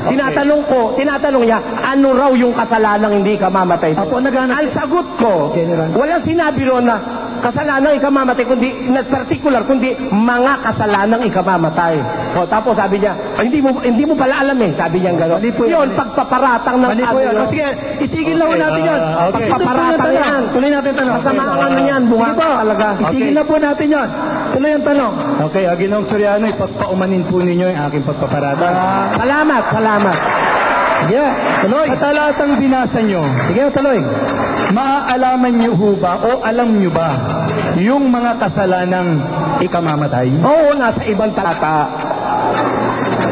Tinatanong niya, ano raw yung kasalanang hindi ka mamatay? Opo, naghanap. Ang sagot ko, General. walang sinabi roon na kasalanang ikamamatay, kundi, na particular, kundi mga kasalanang ikamamatay. O, tapos sabi niya, hindi mo pala alam sabi niya gano'n. Mali po Yun, yan. pagpaparatang ng Mali po yan. yun. Sige, itigil lang ho natin yan. Okay. Pagpaparatang yan. Tuloy natin tanong. Masama ang ano yan, bunga Sige po, talaga. itigil na po natin yan. Tuloy ang tanong. Ginoong Soriano, ipagpaumanin po ninyo yung aking pagpaparata. Salamat. Sige, tuloy. Sa talatang binasa nyo, Sige, tuloy. maaalaman nyo ho ba o alam nyo ba yung mga kasalanang ikamamatay? Oo, nasa ibang talata.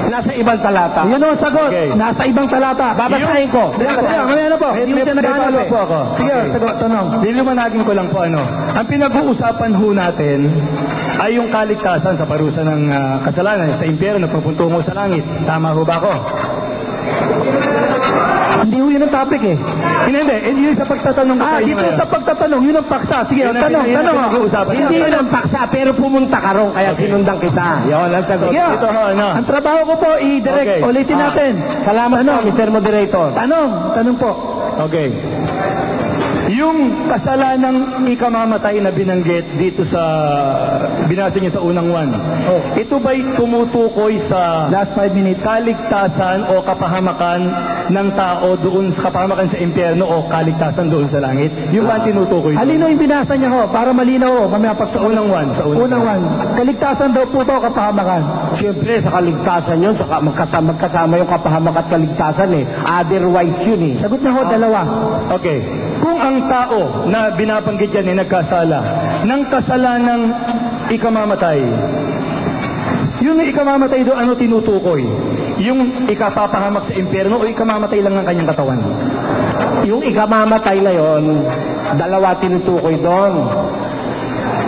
Nasa ibang talata. Yun ang sagot. Okay. Nasa ibang talata. Babasahin ko. Mamaya na po. Hindi mo siya naghahanap follow eh. po ako. Sige, Okay. sagot, tanong. Liliwanagin ko lang po ano. Ang pinag-uusapan ho natin ay yung kaligtasan sa parusa ng kasalanan sa impyerno na papuntungo sa langit. Tama ho ba ako? Hindi ho yun ang topic eh. Hindi. Yun sa pagtatanong ko sa inyo Dito ngayon. sa pagtatanong, yun ang paksa. Sige, Yun ang tanong. pinag-uusapan Hindi natin. yun ang paksa, pero pumunta ka ron, kaya sinundan kita. Yun ang sagot. Sige. Ito ho, ano? Ang trabaho ko po, i-direct. Okay. Ulitin natin. Salamat po, Mr. Moderator. Tanong po. Okay. Yung kasalanang ikamamatay na binanggit dito sa binasa niyo sa unang 1. Oh. Ito ba'y tumutukoy sa Last 5 minutes. kaligtasan o kapahamakan ng tao doon sa kapahamakan sa impyerno o kaligtasan doon sa langit? Yung ba ang tinutukoy? doon? Halino yung binasa niya ho, para malinaw ho. Mamaya pag Sa unang 1. Sa Unang one. Kaligtasan daw po ba o kapahamakan? Siyempre, sa kaligtasan yun, saka magkasama yung kapahamak at kaligtasan eh. Otherwise yun eh. Sagot niya ho, dalawa. Okay. Kung ang tao na binabanggit yan ay nagkasala ng kasalanang ikamamatay, yung ikamamatay doon ano tinutukoy? Yung ikapapahamak sa impyerno o ikamamatay lang ng kanyang katawan? Yung ikamamatay na yon, dalawa tinutukoy doon.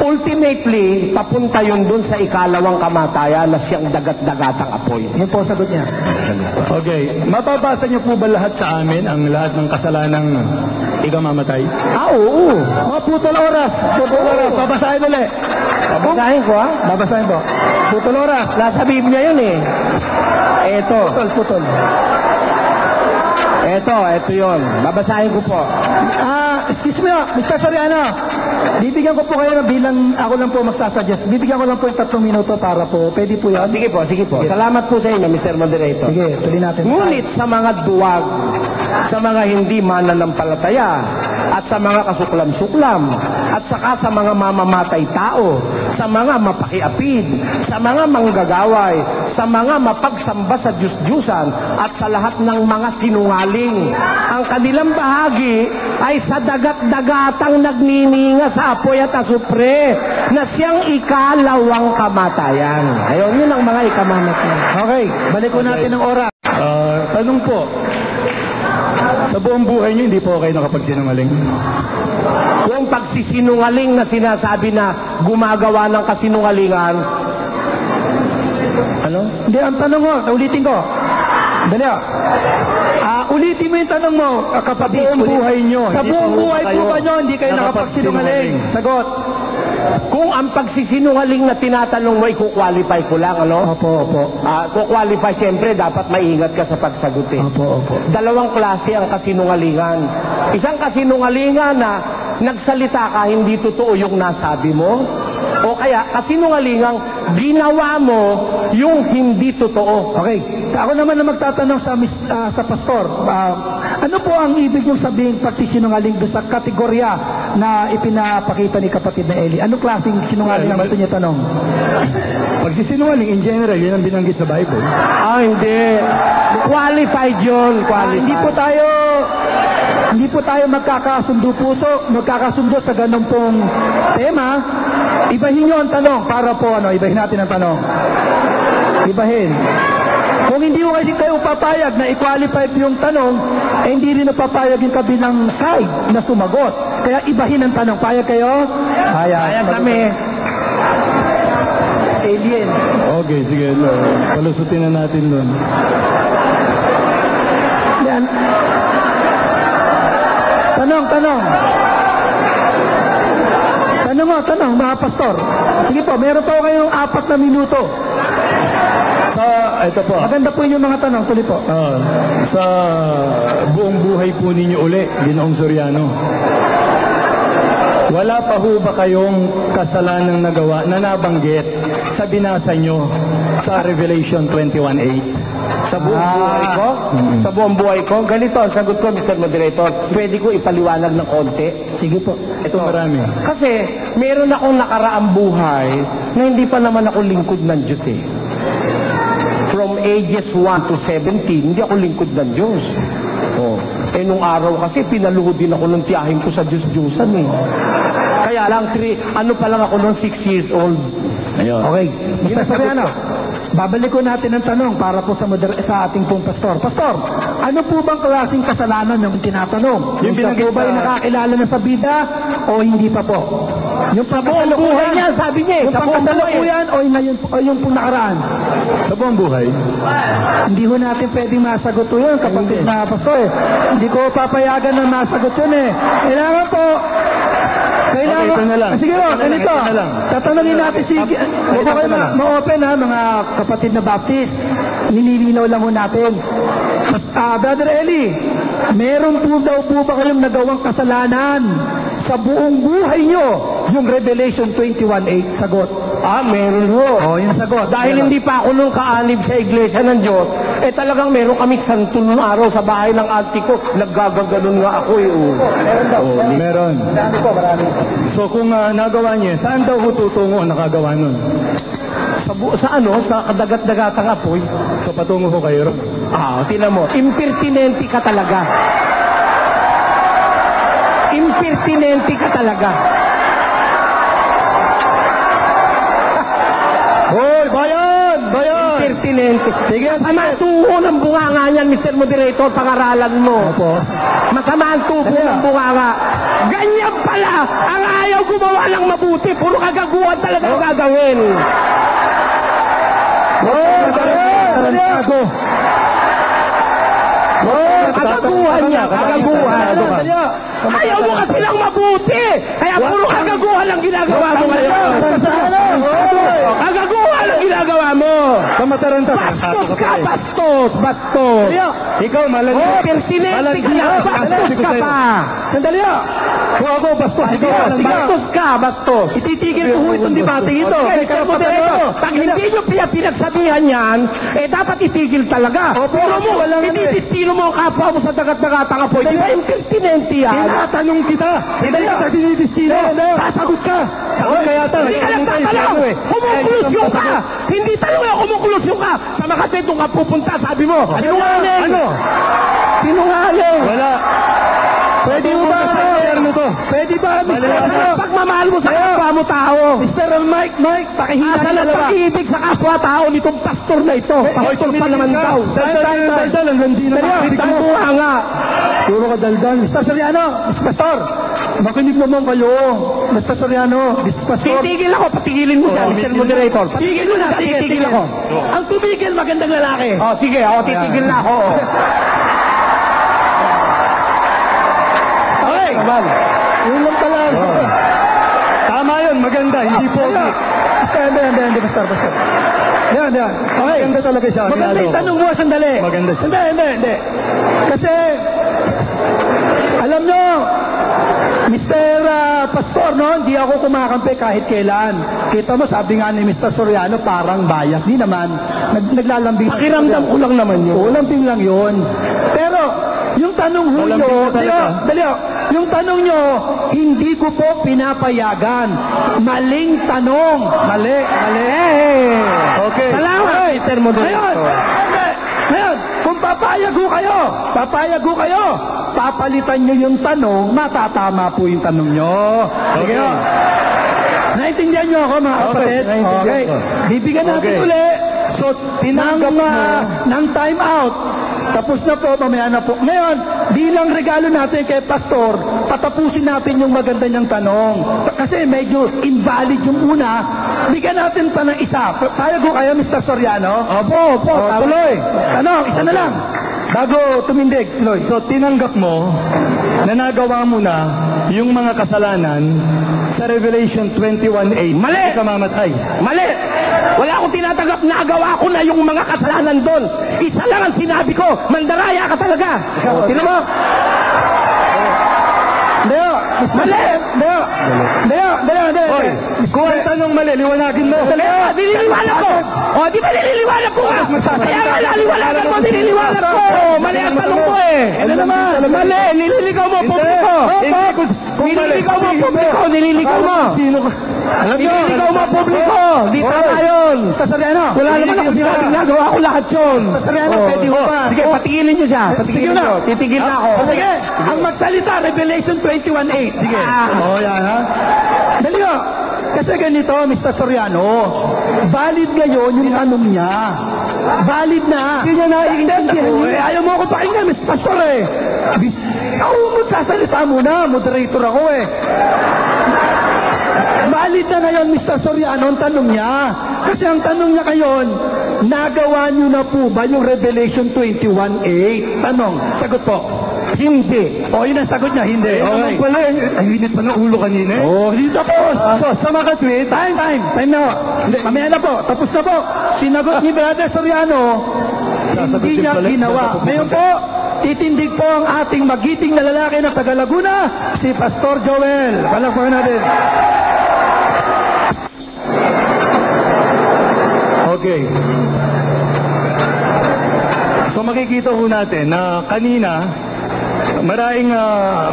Ultimately, papunta yun doon sa ikalawang kamatayan na siyang dagat-dagatang apoy. Yun po sagot niya. Okay. Mababasa niyo po ba lahat sa amin ang lahat ng kasalanang ikamamatay? Oo. Mga putol oras. Putol oras. Babasahin ulit. Babasahin ko ha. Babasahin po. Putol oras. Nasa Biblia yun eh. Eto. Putol. Eto yun. Babasahin ko po. Excuse me, Mr. Soriano. Bibigyan ko po kayo na bilang ako lang po magsasuggest. Bibigyan ko lang po yung 3 minuto para po. Pwede po yan? Sige po. Salamat po sa inyo, Mr. Moderator. Sige, tuloy natin. Ngunit sa mga duwag, sa mga hindi mananampalataya, at sa mga kasuklam-suklam, at saka sa mga mamamatay tao, sa mga mapakiapid, sa mga manggagaway, sa mga mapagsamba sa Diyos-Diyusan, at sa lahat ng mga sinungaling. Ang kanilang bahagi ay sa dagat-dagatang nagnininga sa apoy at asupre, na siyang ikalawang kamatayan. Ayun, yun ang mga ikamamatay. Okay, balik ko natin ng oras. Tanong po, sa buong buhay niyo hindi po kayo nakapagsinungaling? Kung pagsisinungaling na sinasabi na gumagawa ng kasinungalingan, ano? Hindi, ang tanong mo, ulitin ko. Dali ulitin mo yung tanong mo, kapatid. Sa buong buhay niyo, Sa hindi buong po buhay po kayo ba nyo, hindi kayo nakapagsinungaling? Sagot. Kung ang pagsisinungaling na tinatanong mo, i-qualify ko lang, ano? Opo. Ku-qualify, siyempre, dapat maingat ka sa pagsagot eh. Opo. Dalawang klase ang kasinungalingan. Isang kasinungalingan na nagsalita ka, hindi totoo yung nasabi mo. O kaya, kasinungalingang ginawa mo yung hindi totoo. Okay. Ako naman na magtatanong sa pastor. Ano po ang ibig niyong sabihin pagsisinungaling doon sa kategorya na ipinapakita ni kapatid na Eli? Anong klaseng sinungaling ang gusto niya tanong? Pagsisinungaling in general, yun ang binanggit sa Bible. Hindi. Qualified yun. Qualified. Hindi po tayo magkakasundo sa ganun pong tema. Ibahin niyo ang tanong para po ibahin natin ang tanong. Ibahin. Kung hindi mo kasi kayo papayag na i-qualify yung tanong, hindi rin napapayag yung kabilang side na sumagot. Kaya ibahin ang tanong. Payag kayo? Payag kami. Alien. Okay, sige. Palusutin na natin doon. Yan. Tanong, mga pastor. Sige po, meron po kayong 4 na minuto. Ito po. Maganda po yung mga tanong. Tuloy po. Sa buong buhay po ninyo uli, Ginoong Soriano, wala pa ho ba kayong kasalanang nagawa na nabanggit sa binasa nyo sa Revelation 21:8? Sa buong buhay ko? Sa buong buhay ko? Ganito ang sagot ko, Mr. Moderator. Pwede ko ipaliwanag ng konti? Sige po. Ito marami. Kasi meron akong nakaraang buhay na hindi pa naman ako lingkod ng Diyos eh. From ages 1 to 17, hindi ako lingkod ng Diyos. Oh. Eh nung araw kasi, pinaluhod din ako ng tiyahin ko sa Diyos-Diyusan eh. Kaya lang, ano pa lang ako noon, 6 years old. Ayun. Okay. Mr. Soriano, babalik ko natin ang tanong para po sa ating pong pastor. Pastor, ano po bang klaseng kasalanan yung tinatanong? Yung siya po ba ay nakakilala na sa bida o hindi pa po? Yung Buong buhay niya, sabi niya eh. Yung Sa buong buhay. pangkasalukuyan o yung pong nakaraan? Sa buong buhay. Hindi ho natin pwedeng masagot po yun, kapatid na pastor. Hindi ko papayagan na masagot yun eh. Kailangan po, Okay, ito na lang. Sige po, Ito na lang, ganito. ito na lang. Tatanungin natin si... Huwag po kayo ma-open ha, mga kapatid na Baptist. Nililinaw lang ho natin. Brother Eli, meron po daw po ba kayong nagawang kasalanan sa buong buhay nyo? Yung Revelation 21:8, sagot. Meron ho. Yung sagot. Dahil hindi pa ako nung kaanib sa iglesia ng Diyos, talagang meron kami santol nung araw sa bahay ng auntie ko. Naggagaganon nga ako eh. Meron daw. Meron. Marami po, marami. So kung nagawa niya, saan daw tutungo nakagawa nun? Sa kadagat-dagatang apoy. So patungo ko kayo ron. Tinan mo, impertinente ka talaga. Impertinente ka talaga. Hoy, bayan! Bayan! Impertinente. Sige, Masama ang tuho ng bunganga niyan, Mr. Moderator, pang-aralan mo. Opo. Masama ang tuho ng bunganga. Ganyan pala ang ayaw gumawa ng mabuti. Puro kagaguhan talaga ang gagawin. Tarantado. Kagaguhan niya, kagaguhan. Ayaw mo kasi lang mabuti. Kaya puro kagaguhan ang ginagawa mo ngayon. Kagaguhan ang ginagawa mo. Kamataranta. Bastos ka, bastos. Ikaw, malandi. Pertinente ka na, bastos ka pa. Sandali ho. Kung ako, bastos ito. Bastos ka, bastos. Ititigil ko ho itong debate ito. Mr. Moderator, pag hindi nyo pinagsabihan yan, dapat itigil talaga. Puro mo, ititistino mo ang kapwa mo sa dagat-dagatang apoy. Di ba impertinente yan? Tinatanong kita. Hindi kita dinidistino. Sasagot ka. Kaya Hindi ka nagtatanong. Kumukulusyon ka. Hindi tanong na kumukulusyon ka. Sa Makati, doon ka pupunta, sabi mo. Sinungaling. Ano? Sinungaling. Wala. Pwede mo ba mo to? Pwede ba? Ang pagmamahal mo sa kapwa mo tao. Mr. Mike, pakihina Asan ang pag-ibig sa kapwa tao nitong pastor na ito? Pastor pa naman daw. Daldal, ang landi na Tambuha nga. Puro ka daldal. Mr. Soriano, Mr. Pastor, makinig naman kayo. Mr. Soriano, Mr. Pastor. Titigil ako, patigilin mo siya, Mr. Moderator. Tigil mo na, Titigil ako. Ang tumigil, magandang lalaki. Sige, titigil na ako. Okay. Naman. Yun lang pala. Tama yun, maganda, hindi pogi. Hindi, Pastor. Yan. Okay. Maganda talaga siya. Maganda yung tanong mo, sandali. Maganda siya. Hindi. Kasi, alam nyo, Mr. Pastor, no, hindi ako kumakampi kahit kailan. Kita mo, sabi nga ni Mr. Soriano, parang bias. Di naman. Naglalambing. Pakiramdam ko lang naman yun. Oo, lambing lang yun. Pero, yung tanong ho Lambing nyo, ka talaga. dali ho, yung tanong nyo, hindi ko po pinapayagan. Maling tanong. Mali. Okay. Salamat, Mr. Moderator. Ngayon, kung papayag ho kayo, papalitan nyo yung tanong, matatama po yung tanong nyo. Sige ho. Naintindihan nyo ako, mga kapatid? naintindihan ko. Bibigyan natin Okay. uli. So, tinanggap ng time out. Tapos na po, mamaya na po. Ngayon, bilang regalo natin kay Pastor, patapusin natin yung maganda niyang tanong. Kasi medyo invalid yung una. Bigyan natin pa ng isa. Payag ko kayo, Mr. Soriano? Opo. Tuloy. Isa na lang. Bago tumindig, Lloyd. So, tinanggap mo na nagawa mo na yung mga kasalanan sa Revelation 21:8. Mali! Hindi ka mamatay. Mali! Wala akong tinatanggap, nagawa ko na yung mga kasalanan doon. Isa lang ang sinabi ko, mandaraya ka talaga. Tinan mo? Mali! Hoy, kung ang tanong mali, liwanagin mo. Nililiwanag ko! Di ba nililiwanag ko nga? Kaya nga naliliwanagan mo, nililiwanag ko! Mali ang tanong ko eh! Ano naman? Mali! Nililigaw mo, publiko! Hindi, kung mali. Nililigaw mo, publiko, nililigaw mo. Sino ka? Alam niyo, Nililigaw mo ang publiko. Di tama yun. Mr. Soriano, Wala naman ako sinabing nagawa ko lahat yun. Soriano, pwede ho ba? Sige, patigilin niyo siya. Patigilin niyo. Titigil na ako. Sige, ang magsalita, Revelation 21:8. Sige. Yan ha. Dali ho. Kasi ganito, Mr. Soriano, valid ngayon yung tanong niya. Valid na. Hindi niya naiintindihan niya. Ayaw mo ako pakinggan, Mr. Pastor eh. Ikaw magsasalita muna, moderator ako eh. Valid na ngayon, Mr. Soriano, ang tanong niya. Kasi ang tanong niya ngayon, nagawa niyo na po ba yung Revelation 21:8? Tanong, sagot po. Hindi. O, yun ang sagot niya, hindi. Okay. Pala, ay, init pa ng ulo kanina eh. Oh, hindi tapos. So, sa mga katwid, time na ho. Hindi, mamaya na po, tapos na po. Sinagot ni Brother Soriano, hindi niya ginawa. Ngayon po, titindig po ang ating magiting na lalaki ng taga Laguna, si Pastor Joel. Palakpakan natin. Okay. So makikita ho natin na kanina, maraming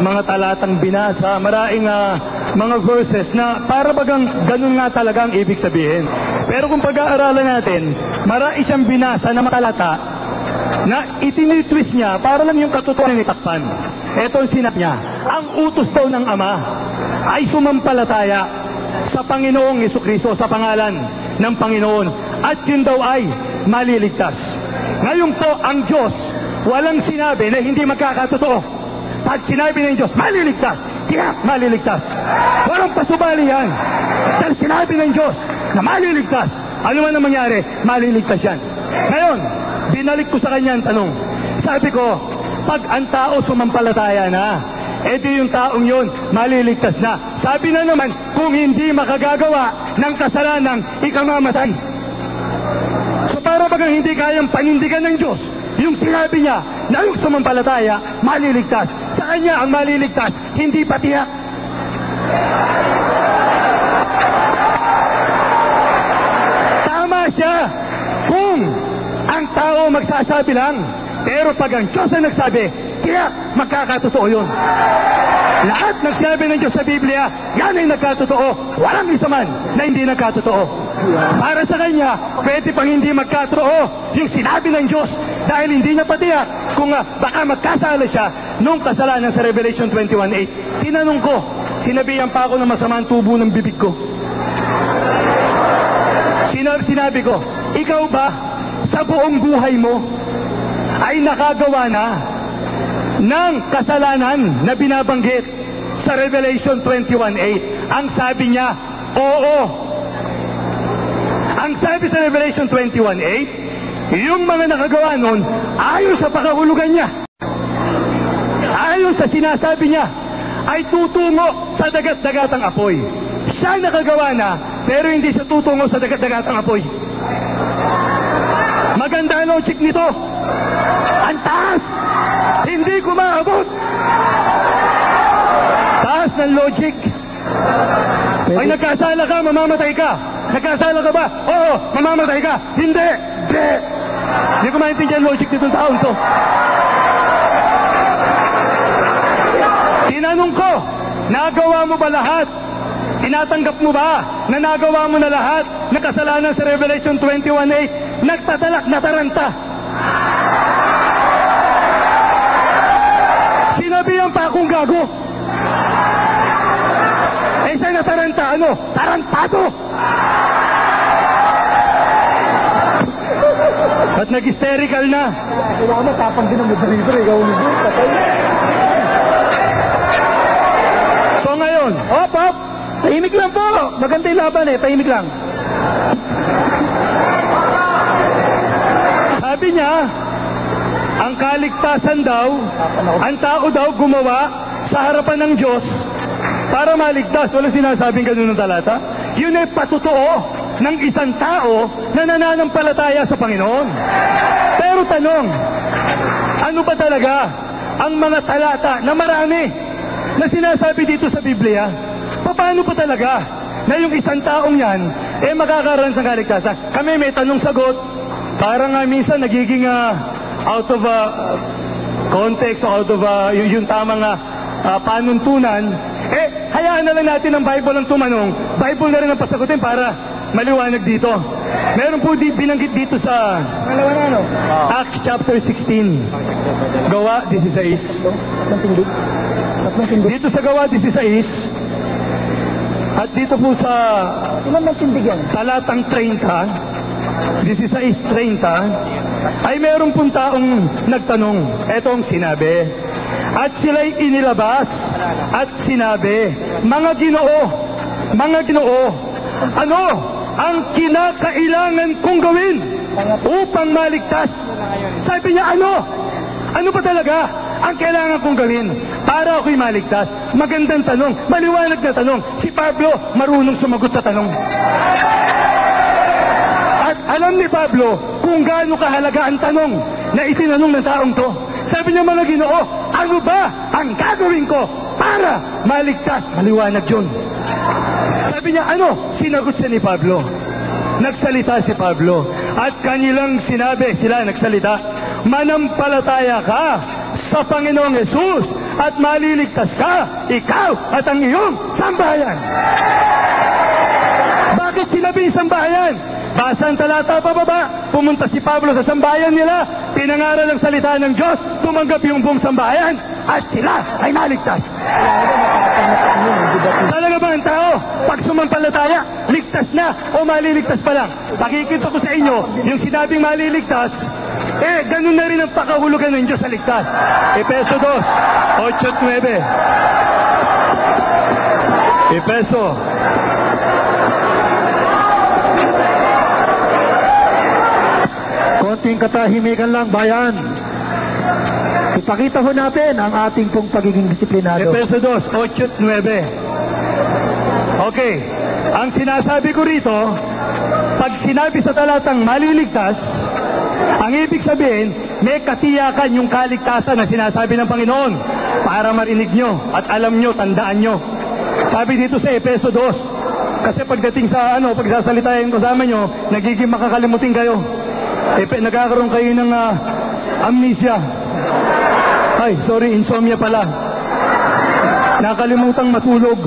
mga talatang binasa, maraming mga verses na para bagang ganun nga talaga ang ibig sabihin. Pero kung pag-aaralan natin, marami siyang binasa na matalata na itinitwist niya para lang yung katotohanan itakpan. Ito ang sinap niya. Ang utos daw ng Ama ay sumampalataya sa Panginoong Jesucristo, sa pangalan ng Panginoon. At yun daw ay maliligtas. Ngayon po, ang Diyos, walang sinabi na hindi magkakatotoo. Pag sinabi ng Diyos, maliligtas, tiyak maliligtas. Walang pasubali yan. Dahil sinabi ng Diyos na maliligtas, ano man ang mangyari, maliligtas yan. Ngayon, binalik ko sa kanya ang tanong. Sabi ko, pag ang tao sumampalataya na, edi yung taong yun, maliligtas na. Sabi na naman, kung hindi makagagawa ng kasalanang ikamamatay. So para bagang hindi kayang panindigan ng Diyos, yung sinabi niya na yung sumampalataya, maliligtas. Sa kanya ang maliligtas, hindi patiyak. Tama siya kung ang tao magsasabi lang, pero pag ang Diyos ang nagsabi, tiyak magkakatotoo yun. Lahat ng sinabi ng Diyos sa Biblia, yan ay nagkatotoo. Walang isa man na hindi nagkatotoo. Para sa kanya, pwede pang hindi magkatotoo yung sinabi ng Diyos dahil hindi niya patiyak kung baka magkasala siya nung kasalanan sa Revelation 21:8. Tinanong ko, sinabihan pa ako ng masamang tubo ng bibig ko. Sinabi ko, ikaw ba sa buong buhay mo ay nakagawa na ng kasalanan na binabanggit sa Revelation 21:8? Ang sabi niya, oo. Ang sabi sa Revelation 21:8, yung mga nakagawa nun, ayon sa pakahulugan niya, ayon sa sinasabi niya, ay tutungo sa dagat-dagatang apoy. Siya nakagawa na, pero hindi siya tutungo sa dagat-dagatang apoy. Maganda ang logic nito. Ang taas! Hindi ko maabot! Taas ng logic. Ay, nagkasala ka, mamamatay ka. Nagkasala ka ba? Oo, mamamatay ka. Hindi! Hindi! Hindi ko maintindihan logic nitong taon to. Tinanong ko, nagawa mo ba lahat? Tinatanggap mo ba na nagawa mo na lahat na kasalanan sa Revelation 21:8? Nagtatalak na taranta. Sinabihan pa akong gago. Eh, siya na taranta, ano? Tarantado! At nag-hysterical na. Kailangan mo, tapang din ang moderator, ikaw ulit. So ngayon, Hop, hop! Tahimik lang po! Maganda yung laban eh, tahimik lang. sabi niya, ang kaligtasan daw, ang tao daw gumawa sa harapan ng Diyos para maligtas. Wala sinasabing ganun ng talata. Yun ay patotoo ng isang tao na nananampalataya sa Panginoon. Pero tanong, ano ba talaga ang mga talata na marami na sinasabi dito sa Biblia? Paano pa talaga na yung isang taong yan makakaroon sa kaligtasan? Kami may tanong-sagot, parang minsan nagiging out of context o out of yung tamang panuntunan, hayaan na lang natin ang Bible ang tumanong, Bible na rin ang pasagutin para maliwanag dito. Meron po binanggit dito sa Acts chapter 16. Gawa 16. Dito sa Gawa 16, at dito po sa talatang 30, 16:30, ay meron pong taong nagtanong. Ito ang sinabi. At sila'y inilabas at sinabi, mga Ginoo, ano ang kinakailangan kong gawin upang maligtas? Sabi niya, ano? Ano ba talaga ang kailangan kong gawin para ako'y maligtas? Magandang tanong, maliwanag na tanong. Si Pablo marunong sumagot sa tanong. At alam ni Pablo kung gaano kahalaga ang tanong na itinanong ng taong to. Sabi niya, mga Ginoo, ano ba ang gagawin ko para maligtas? Maliwanag yun. Sabi niya, ano? Sinagot siya ni Pablo. Nagsalita si Pablo. At kanilang sinabi, sila nagsalita, manampalataya ka sa Panginoong Jesus at maliligtas ka, ikaw at ang iyong sambahayan. Bakit sinabi sambahayan? Basa ang talata pababa, pumunta si Pablo sa sambahayan nila, pinangaral ang salita ng Diyos, tumanggap yung buong sambahayan, at sila ay naligtas. Talaga ba ang tao, pag sumampalataya, ligtas na o maliligtas pa lang? Pakikita ko sa inyo, yung sinabing maliligtas, ganun na rin ang pakahulugan ng Diyos sa ligtas. Efeso 2, 8 at 9. Efeso. Konting katahimikan lang, bayan. Ipakita ho natin ang ating pong pagiging disiplinado. Efeso 2, 8 at 9. Okay. Ang sinasabi ko rito, pag sinabi sa talatang maliligtas, ang ibig sabihin, may katiyakan yung kaligtasan na sinasabi ng Panginoon para marinig nyo at alam nyo, tandaan nyo. Sabi dito sa Efeso 2, kasi pagdating sa pagsasalitain ko kasama nyo, nagiging makakalimutin kayo. Nagkakaroon kayo ng amnesia. Ay, sorry, insomnia pala. Nakalimutang matulog.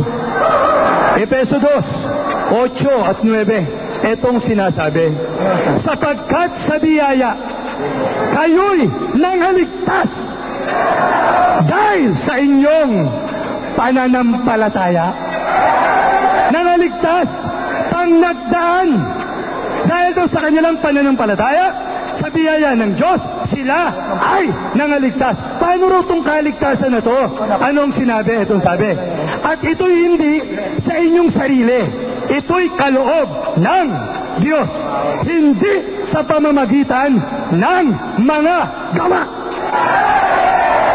Efeso 2, 8 at 9. Etong sinasabi, sapagkat sa biyaya, kayo'y nangaligtas dahil sa inyong pananampalataya. Nangaligtas pang nagdaan dahil daw sa kanilang pananampalataya, sa biyaya ng Diyos, sila ay nangaligtas. Paano raw itong kaligtasan na to? Anong sinabi? Itong sabi. At ito'y hindi sa inyong sarili. Ito'y kaloob ng Diyos. Hindi sa pamamagitan ng mga gawa.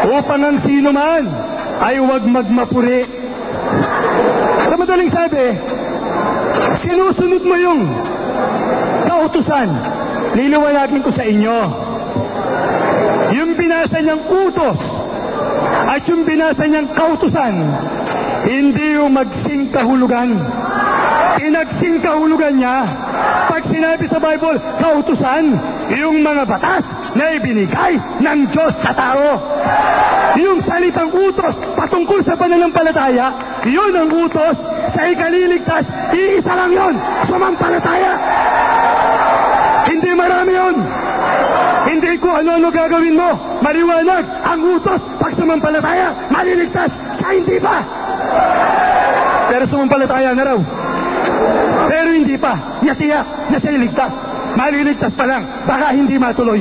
Upang ang sino man ay huwag magmapuri. Sa madaling sabi, sinusunod mo yung kautusan. Liliwanagin ko sa inyo. Yung binasa niyang utos at yung binasa niyang kautusan, hindi yung magsingkahulugan. Pinagsingkahulugan niya, pag sinabi sa Bible, kautusan, yung mga batas na ibinigay ng Diyos sa tao. Yung salitang utos patungkol sa pananampalataya, yun ang utos sa ikaliligtas. Iisa lang yun, sumampalataya. Hindi marami yun. Hindi ko ano gagawin mo. Maliwanag ang utos pag sumampalataya, maliligtas. Siya hindi pa. Pero sumampalataya na raw. Pero hindi pa. Natiyak na siya iligtas. Maliligtas pa lang. Baka hindi matuloy.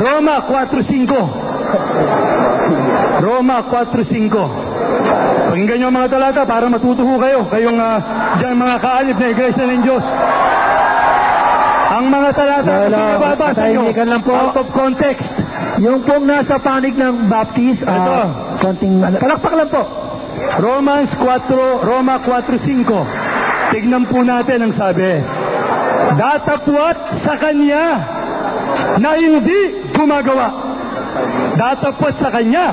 Roma 4:5. Roma 4:5. Pakinggan nyo mga talata para matutuho kayo. Kayong dyan mga kaalip na iglesia ng Diyos. Ang mga talata kasi nababasa nyo, out of context. Yung pong nasa panig ng Baptist, konting palakpak lang po. Roma 4:5. Tignan po natin ang sabi. Datapwat sa kanya na hindi gumagawa. Datapwat sa kanya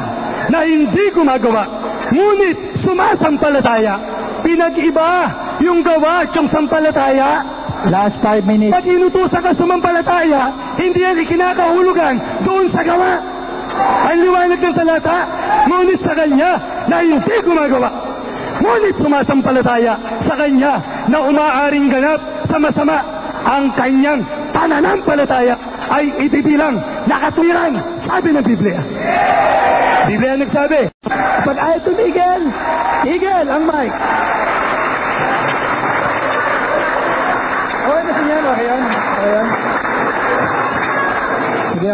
na hindi gumagawa. Ngunit sumasampalataya. Pinag-iba yung gawa at yung sampalataya. Last 5 minutes. Pag inutusan ka sumampalataya, hindi yan ikinakahulugan doon sa gawa. Ang liwanag ng talata, ngunit sa kanya na hindi gumagawa. Ngunit sumasampalataya sa kanya na umaaring ganap sa masama. Ang kanyang pananampalataya ay ibibilang na katuwiran, sabi ng Biblia. Biblia nagsabi. Pag ayaw tumigil, tigil ang mic. Okay na siya, okay yan. Okay yan. Sige.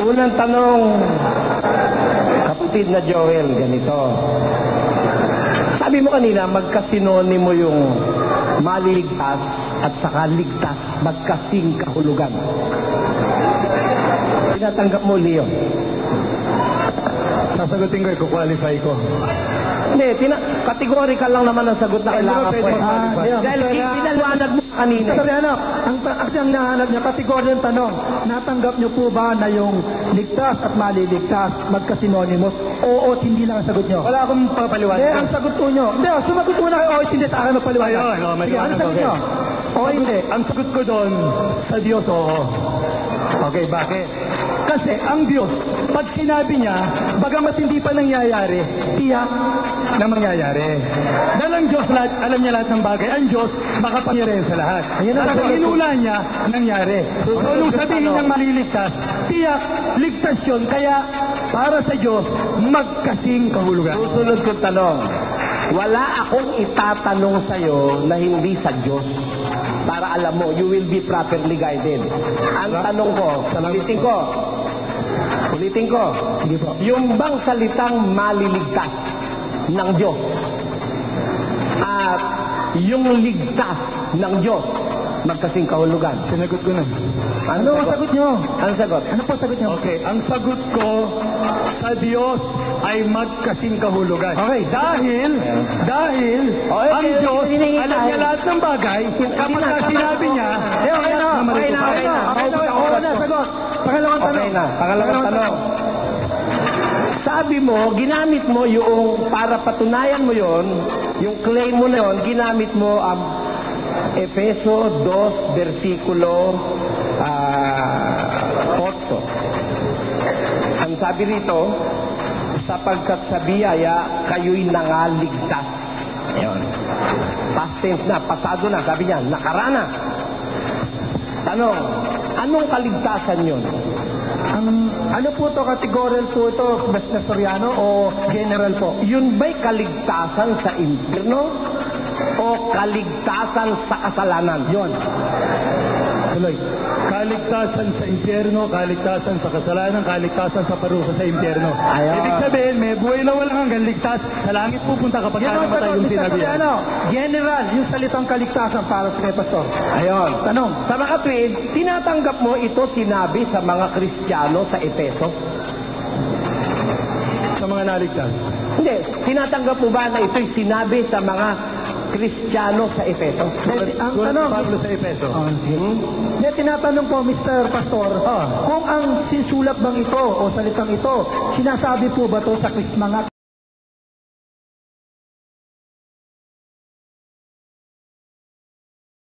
Unang tanong, kapatid na Joel, ganito. Sabi mo kanina, magkasinonimo yung maliligtas at saka ligtas, magkasing kahulugan. Tinatanggap mo, Leo? Sasagutin ko, i-qualify ko. Hindi, categorical lang naman ang sagot na kailangan ko. Dahil pinaliwanag mo kanina. Soriano, ang nahanap niya, kategorya ng tanong, natanggap niyo po ba na yung ligtas at maliligtas, magkasinonymous? Oo, hindi lang ang sagot niyo. Wala akong papaliwanag. Hindi, ang sagot po niyo. Hindi, sumagot po na kayo, oo, hindi sa akin mapaliwanag. Ayun, Sige, ano sagot niyo? Oo, hindi. Ang sagot ko doon, sa Diyos, oo. Okay, bakit? Kasi ang Diyos, pag sinabi niya, bagamat hindi pa nangyayari, tiyak na mangyayari. Dahil ang Diyos, alam niya lahat ng bagay. Ang Diyos, makapangyarihan sa lahat. At ang inula niya, nangyari. So, nung sabihin niyang maliligtas, tiyak, ligtas yun. Kaya, para sa Diyos, magkasing kahulugan. Susunod kong tanong, wala akong itatanong sa'yo na hindi sa Diyos. Para alam mo, you will be properly guided. Ang tanong ko, ulitin ko, yung bang salitang maliligtas ng Diyos at yung ligtas ng Diyos, magkasing kahulugan. Sinagot ko na. Ano ang sagot niyo? Ang sagot? Ano po sagot niyo? Okay, ang sagot ko sa Diyos ay magkasing kahulugan. Okay. Dahil ang Diyos, alam niya lahat ng bagay, kapag sinabi niya, Okay na, sagot. Pangalawang tanong. Okay na, pangalawang tanong. Sabi mo, ginamit mo yung, para patunayan mo yon, yung claim mo na yon, ginamit mo ang Efeso 2, versikulo 8. Ang sabi rito, sapagkat sa biyaya, kayo'y nangaligtas. Ayun. Past tense na, pasado na, sabi niya, nakarana. Tanong, anong kaligtasan yun? Ano po to, kategorya po ito, Mr. Soriano, o general po? Yun ba'y kaligtasan sa impyerno o kaligtasan sa kasalanan? Yun. tuloy, kaligtasan sa impyerno, kaligtasan sa kasalanan, kaligtasan sa parusa sa impyerno. Ayun. Ibig sabihin, may buhay na walang hanggang ligtas, sa langit pupunta kapag namatay yung sinabihan. General, yung salitang kaligtasan para sa kay Pastor. Ayun. Tanong. Sa mga tweet, tinatanggap mo ito sinabi sa mga Kristiyano sa Efeso? Sa mga naligtas. Hindi. Tinatanggap mo ba na ito'y sinabi sa mga Kristiyano sa Efeso? Ang Tulad tanong, ni Pablo sa Efeso. May tinatanong po, Mr. Pastor, kung ang sinsulat bang ito o salitang ito, sinasabi po ba to sa mga